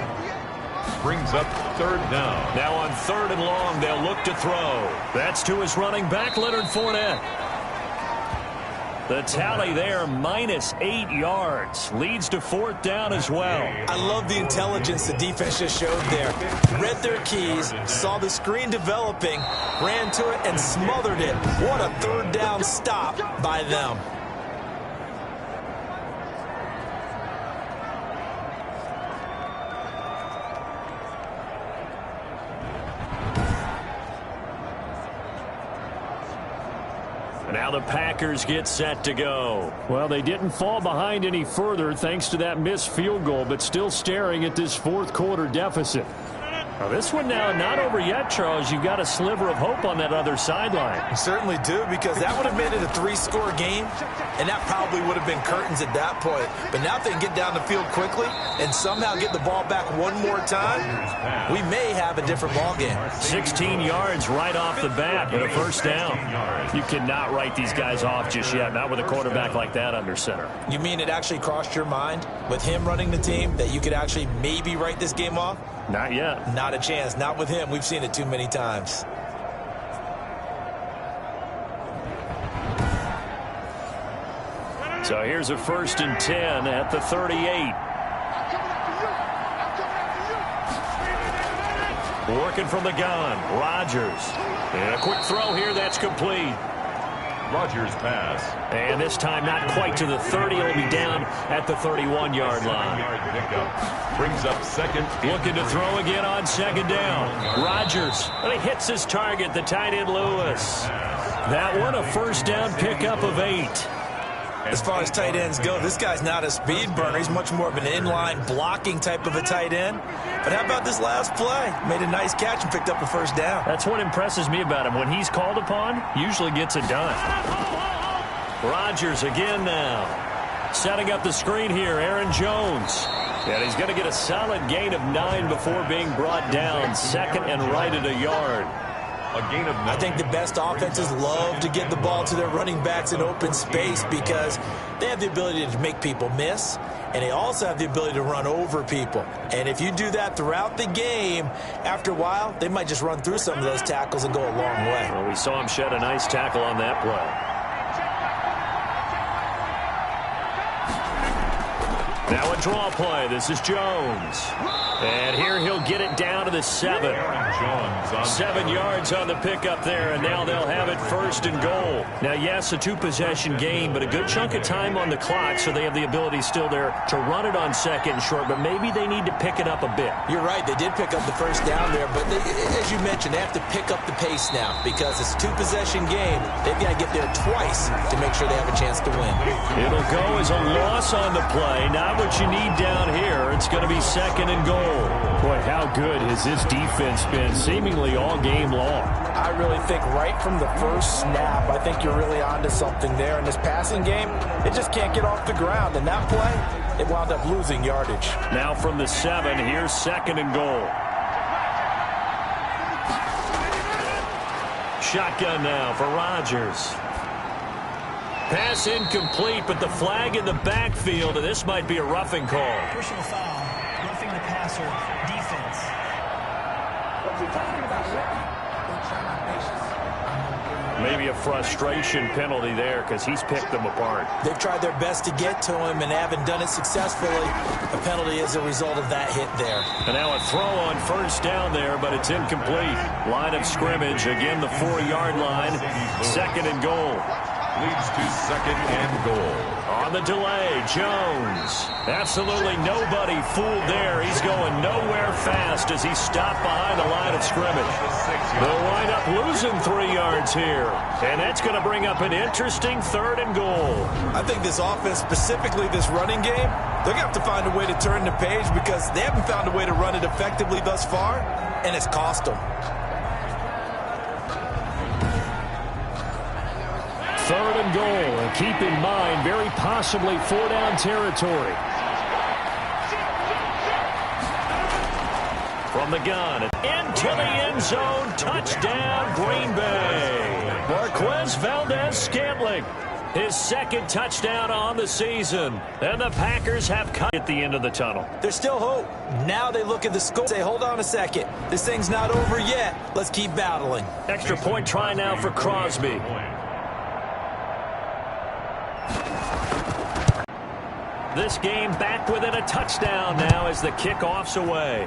Brings up 3rd down. Now on 3rd and long, they'll look to throw. That's to his running back, Leonard Fournette. The tally there, -8 yards. Leads to 4th down as well. I love the intelligence the defense just showed there. Read their keys, saw the screen developing, ran to it, and smothered it. What a 3rd down stop by them. Now the Packers get set to go. Well, they didn't fall behind any further thanks to that missed field goal, but still staring at this fourth quarter deficit. Now this one now not over yet, Charles. You've got a sliver of hope on that other sideline. You certainly do, because that would have made it a 3-score game, and that probably would have been curtains at that point. But now if they can get down the field quickly and somehow get the ball back one more time, we may have a different ball game. 16 yards right off the bat and a first down. You cannot write these guys off just yet, not with a quarterback like that under center. You mean it actually crossed your mind with him running the team that you could actually maybe write this game off? Not yet. Not a chance. Not with him. We've seen it too many times. So here's a 1st and 10 at the 38. Working from the gun, Rodgers. And a quick throw here that's complete. Rodgers pass. And this time not quite to the 30. It'll be down at the 31-yard line. Pickup brings up second. Looking to throw again on 2nd down. Rodgers. And he hits his target, the tight end Lewis. That one a first down pickup of 8. As far as tight ends go, this guy's not a speed burner. He's much more of an inline blocking type of a tight end. But how about this last play? Made a nice catch and picked up a first down. That's what impresses me about him. When he's called upon, usually gets it done. Rodgers again now. Setting up the screen here, Aaron Jones. And he's going to get a solid gain of 9 before being brought down. 2nd and right at a yard. A gain of 9. I think the best offenses love to get the ball to their running backs in open space because they have the ability to make people miss, and they also have the ability to run over people. And if you do that throughout the game, after a while, they might just run through some of those tackles and go a long way. Well, we saw him shed a nice tackle on that play. Now a draw play. This is Jones. And here he'll get it down to the 7. 7 yards on the pickup there, and now they'll have it 1st and goal. Now, yes, a 2-possession game, but a good chunk of time on the clock, so they have the ability still there to run it on 2nd and short, but maybe they need to pick it up a bit. You're right. They did pick up the first down there, but as you mentioned, they have to pick up the pace now because it's a 2-possession game. They've got to get there twice to make sure they have a chance to win. It'll go as a loss on the play. Not what you need down here. It's going to be 2nd and goal. Boy, how good has this defense been seemingly all game long? I really think right from the first snap, I think you're really onto something there. In this passing game, it just can't get off the ground. And that play, it wound up losing yardage. Now from the 7, here's 2nd and goal. Shotgun now for Rodgers. Pass incomplete, but the flag in the backfield, and this might be a roughing call. Personal foul, roughing the passer, defense. Maybe a frustration penalty there because he's picked them apart. They've tried their best to get to him and haven't done it successfully. A penalty is a result of that hit there. And now a throw on 1st down there, but it's incomplete. Line of scrimmage, again the 4-yard line. 2nd and goal. Leads to 2nd and goal. On the delay, Jones. Absolutely nobody fooled there. He's going nowhere fast as he stopped behind the line of scrimmage. They'll wind up losing 3 yards here. And that's going to bring up an interesting 3rd and goal. I think this offense, specifically this running game, they're going to have to find a way to turn the page because they haven't found a way to run it effectively thus far, and it's cost them. 3rd and goal, and keep in mind, very possibly 4-down territory. From the gun, into the end zone, touchdown, Green Bay. Marquez Valdez-Scantling, his 2nd touchdown on the season. And the Packers have cut at the end of the tunnel. There's still hope. Now they look at the score and say, hold on a second. This thing's not over yet. Let's keep battling. Extra point try now for Crosby. This game back within a touchdown now as the kickoff's away.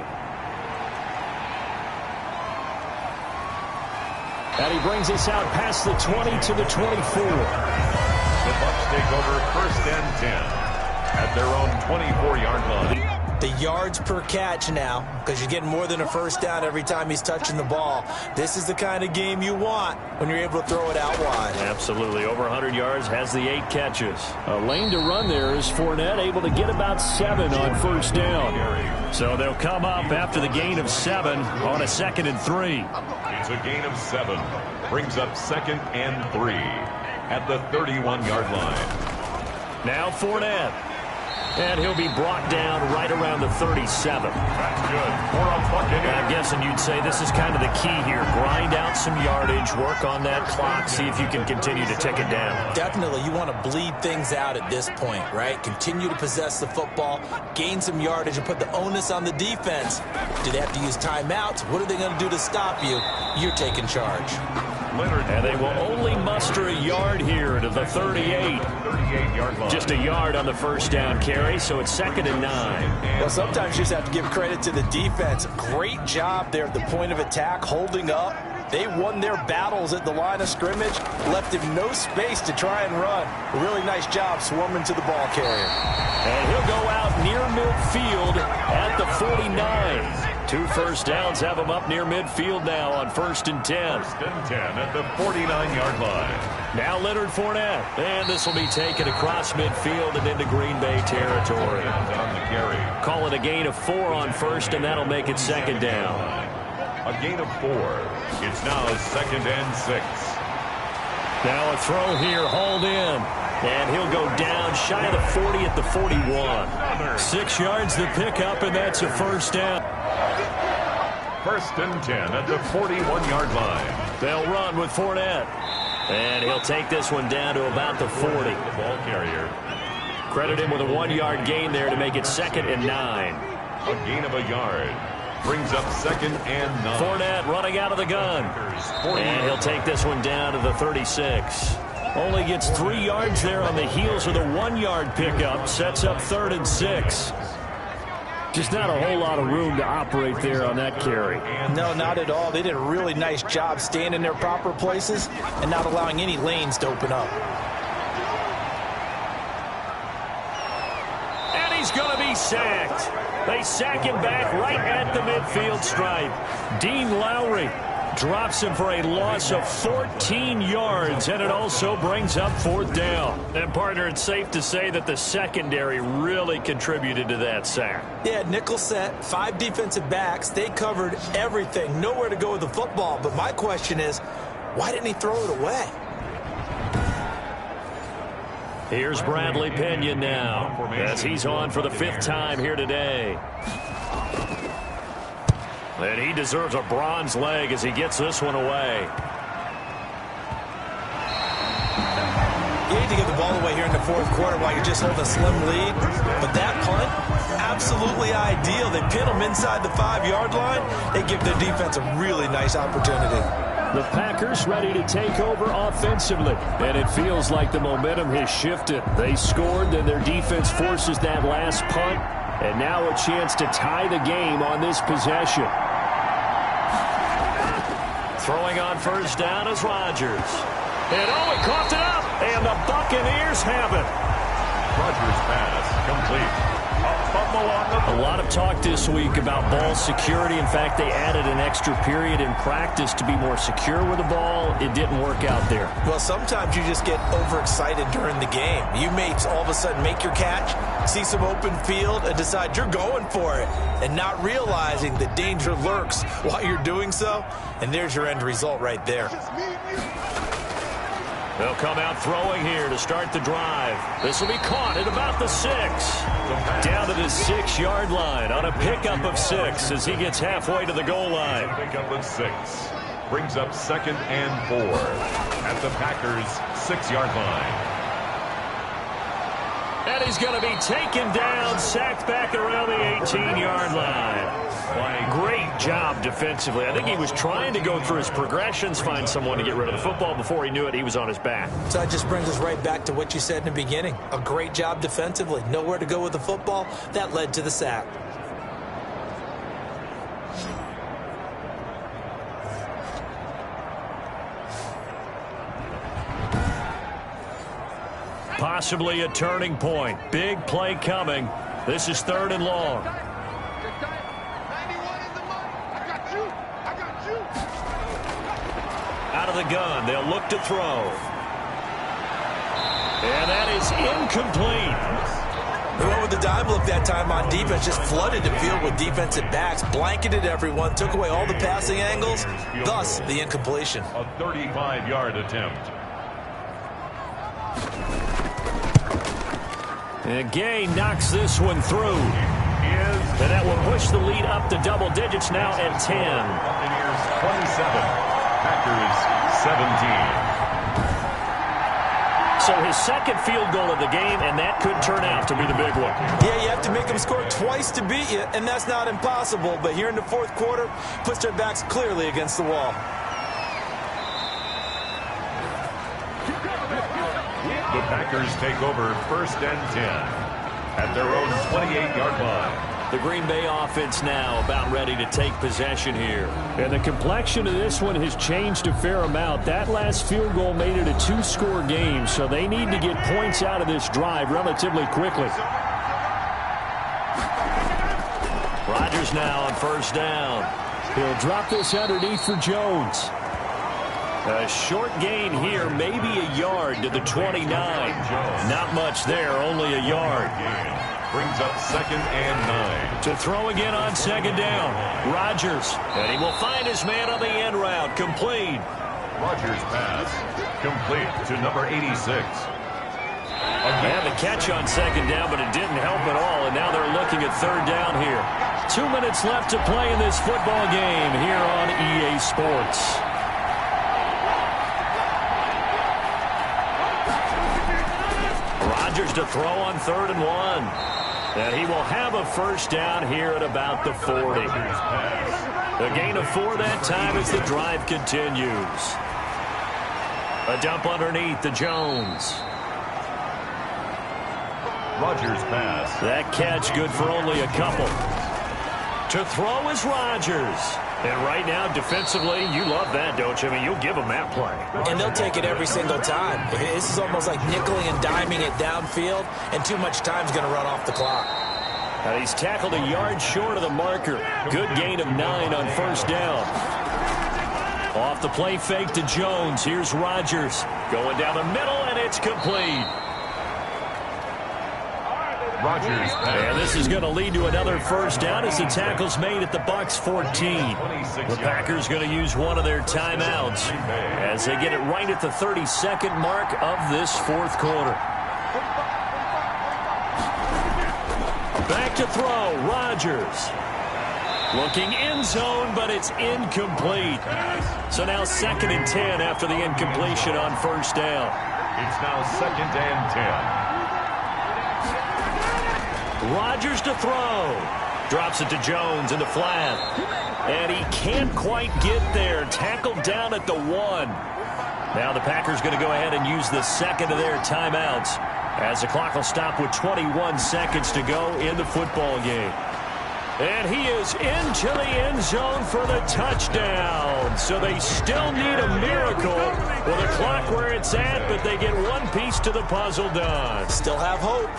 And he brings us out past the 20 to the 24. The Bucs take over 1st and 10 at their own 24-yard line. The yards per catch now, because you're getting more than a first down every time he's touching the ball. This is the kind of game you want when you're able to throw it out wide. Absolutely. Over 100 yards, has the 8 catches. A lane to run there is Fournette, able to get about 7 on first down. So they'll come up after the gain of 7 on a 2nd and 3. It's a gain of 7. Brings up 2nd and 3 at the 31-yard line. Now Fournette. And he'll be brought down right around the 37. That's good. For a Buccaneers. I'm guessing you'd say this is kind of the key here. Grind out some yardage, work on that clock, see if you can continue to tick it down. Definitely, you want to bleed things out at this point, right? Continue to possess the football, gain some yardage, and put the onus on the defense. Do they have to use timeouts? What are they going to do to stop you? You're taking charge. And they will only muster a yard here to the 38. 38-yard line. Just a yard on the first down carry, so it's 2nd and 9. Well, sometimes you just have to give credit to the defense. Great job there at the point of attack, holding up. They won their battles at the line of scrimmage, left him no space to try and run. A really nice job swarming to the ball carrier. And he'll go out near midfield at the 49. 2 first downs have him up near midfield now on 1st and 10. 1st and 10 at the 49-yard line. Now Leonard Fournette. And this will be taken across midfield and into Green Bay territory. On the carry. Call it a gain of 4 on 1st, and that'll make it 2nd down. A gain of 4. It's now 2nd and 6. Now a throw here, hauled in. And he'll go down shy of the 40 at the 41. 6 yards the pickup, and that's a first down. 1st and 10 at the 41-yard line. They'll run with Fournette. And he'll take this one down to about the 40. The ball carrier. Credit him with a 1-yard gain there to make it 2nd and 9. A gain of a yard. Brings up 2nd and 9. Fournette running out of the gun. And he'll take this one down to the 36. Only gets 3 yards there on the heels of the 1-yard pickup. Sets up 3rd and 6. Just not a whole lot of room to operate there on that carry. No, not at all. They did a really nice job staying in their proper places and not allowing any lanes to open up. And he's going to be sacked. They sack him back right at the midfield stripe. Dean Lowry drops him for a loss of 14 yards, and it also brings up 4th down. And, partner, it's safe to say that the secondary really contributed to that sack. Yeah, nickel set, 5 defensive backs. They covered everything. Nowhere to go with the football. But my question is, why didn't he throw it away? Here's Bradley Pinion now, as he's on for the 5th time here today. And he deserves a bronze leg as he gets this one away. You need to give the ball away here in the 4th quarter while you're just holding a slim lead. But that punt, absolutely ideal. They pin them inside the 5-yard line. They give their defense a really nice opportunity. The Packers ready to take over offensively. And it feels like the momentum has shifted. They scored, then their defense forces that last punt. And now a chance to tie the game on this possession. Throwing on first down is Rodgers. And oh, he coughed it up. And the Buccaneers have it. Rodgers' pass complete. A fumble on the A lot of talk this week about ball security. In fact, they added an extra period in practice to be more secure with the ball. It didn't work out there. Well, sometimes you just get overexcited during the game. You may all of a sudden make your catch, see some open field, and decide you're going for it, and not realizing the danger lurks while you're doing so. And there's your end result right there. They'll come out throwing here to start the drive. This will be caught at about the 6. Down to the 6-yard line on a pickup of 6 as he gets halfway to the goal line. pickup of 6. Brings up 2nd and 4 at the Packers' 6-yard line. And he's going to be taken down, sacked back around the 18-yard line. Great job defensively. I think he was trying to go through his progressions, find someone to get rid of the football. Before he knew it, he was on his back. So that just brings us right back to what you said in the beginning. A great job defensively. Nowhere to go with the football. That led to the sack. Possibly a turning point. Big play coming. This is 3rd and long. the gun. They'll look to throw. And that is incomplete. They went with the dime look that time on defense, just flooded the field with defensive backs, blanketed everyone, took away all the passing angles, thus the incompletion. A 35-yard attempt. And Gay knocks this one through. And that will push the lead up to double digits now at 10. Buccaneers 27, Packers 17. So his second field goal of the game, and that could turn out to be the big one. Yeah, you have to make them score twice to beat you, and that's not impossible. But here in the fourth quarter, puts their backs clearly against the wall. The Packers take over 1st and 10 at their own 28-yard line. The Green Bay offense now about ready to take possession here. And the complexion of this one has changed a fair amount. That last field goal made it a 2-score game, so they need to get points out of this drive relatively quickly. Rodgers now on 1st down. He'll drop this underneath for Jones. A short gain here, maybe a yard to the 29. Not much there, only a yard. Brings up 2nd and 9. To throw again on 2nd down. Rodgers. And he will find his man on the end route. Complete. Rodgers pass. Complete to number 86. Had the catch on 2nd down, but it didn't help at all. And now they're looking at 3rd down here. 2 minutes left to play in this football game here on EA Sports. Rodgers to throw on 3rd and 1. And he will have a 1st down here at about the 40. A gain of 4 that time as the drive continues. A dump underneath to Jones. Rodgers pass. That catch good for only a couple. To throw is Rodgers. And right now, defensively, you love that, don't you? I mean, you'll give them that play. And they'll take it every single time. This is almost like nickeling and diming it downfield, and too much time's going to run off the clock. And he's tackled a yard short of the marker. Good gain of 9 on 1st down. Off the play fake to Jones. Here's Rodgers. Going down the middle, and it's complete. Rodgers pass. And this is going to lead to another 1st down as the tackle's made at the Bucs 14. The Packers going to use one of their timeouts as they get it right at the 32nd mark of this 4th quarter. Back to throw, Rodgers. Looking end zone, but it's incomplete. So now 2nd and 10 after the incompletion on 1st down. It's now 2nd and 10. Rodgers to throw. Drops it to Jones in the flat. And he can't quite get there. Tackled down at the 1. Now the Packers going to go ahead and use the 2nd of their timeouts as the clock will stop with 21 seconds to go in the football game. And he is into the end zone for the touchdown. So they still need a miracle with the clock where it's at, but they get one piece to the puzzle done. Still have hope.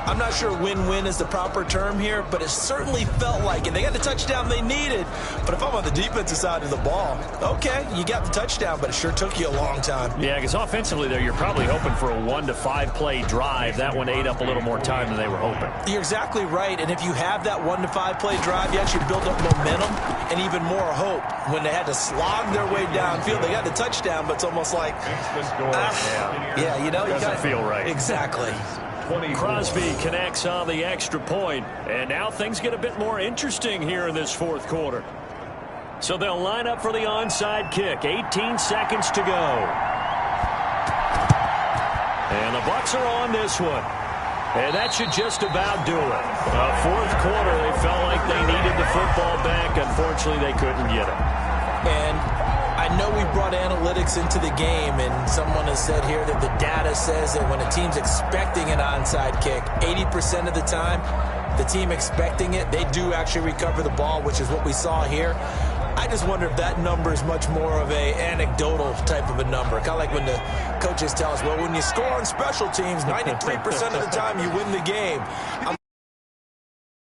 I'm not sure win-win is the proper term here, but it certainly felt like it. They got the touchdown they needed, but if I'm on the defensive side of the ball, okay, you got the touchdown, but it sure took you a long time. Yeah, because offensively there, you're probably hoping for a 1 to 5 play drive. That one ate up a little more time than they were hoping. You're exactly right, and if you have that 1 to 5 play drive, you actually build up momentum and even more hope. When they had to slog their way downfield, they got the touchdown, but it's almost like, yeah, you know, doesn't feel right. Exactly. Crosby connects on the extra point, and now things get a bit more interesting here in this 4th quarter. So they'll line up for the onside kick. 18 seconds to go. And the Bucs are on this one. And that should just about do it. 4th quarter, they felt like they needed the football back. Unfortunately, they couldn't get it. And I know we brought analytics into the game, and someone has said here that the data says that when a team's expecting an onside kick, 80% of the time, the team expecting it, they do actually recover the ball, which is what we saw here. I just wonder if that number is much more of a anecdotal type of a number. Kind of like when the coaches tell us, well, when you score on special teams, 93% of the time you win the game.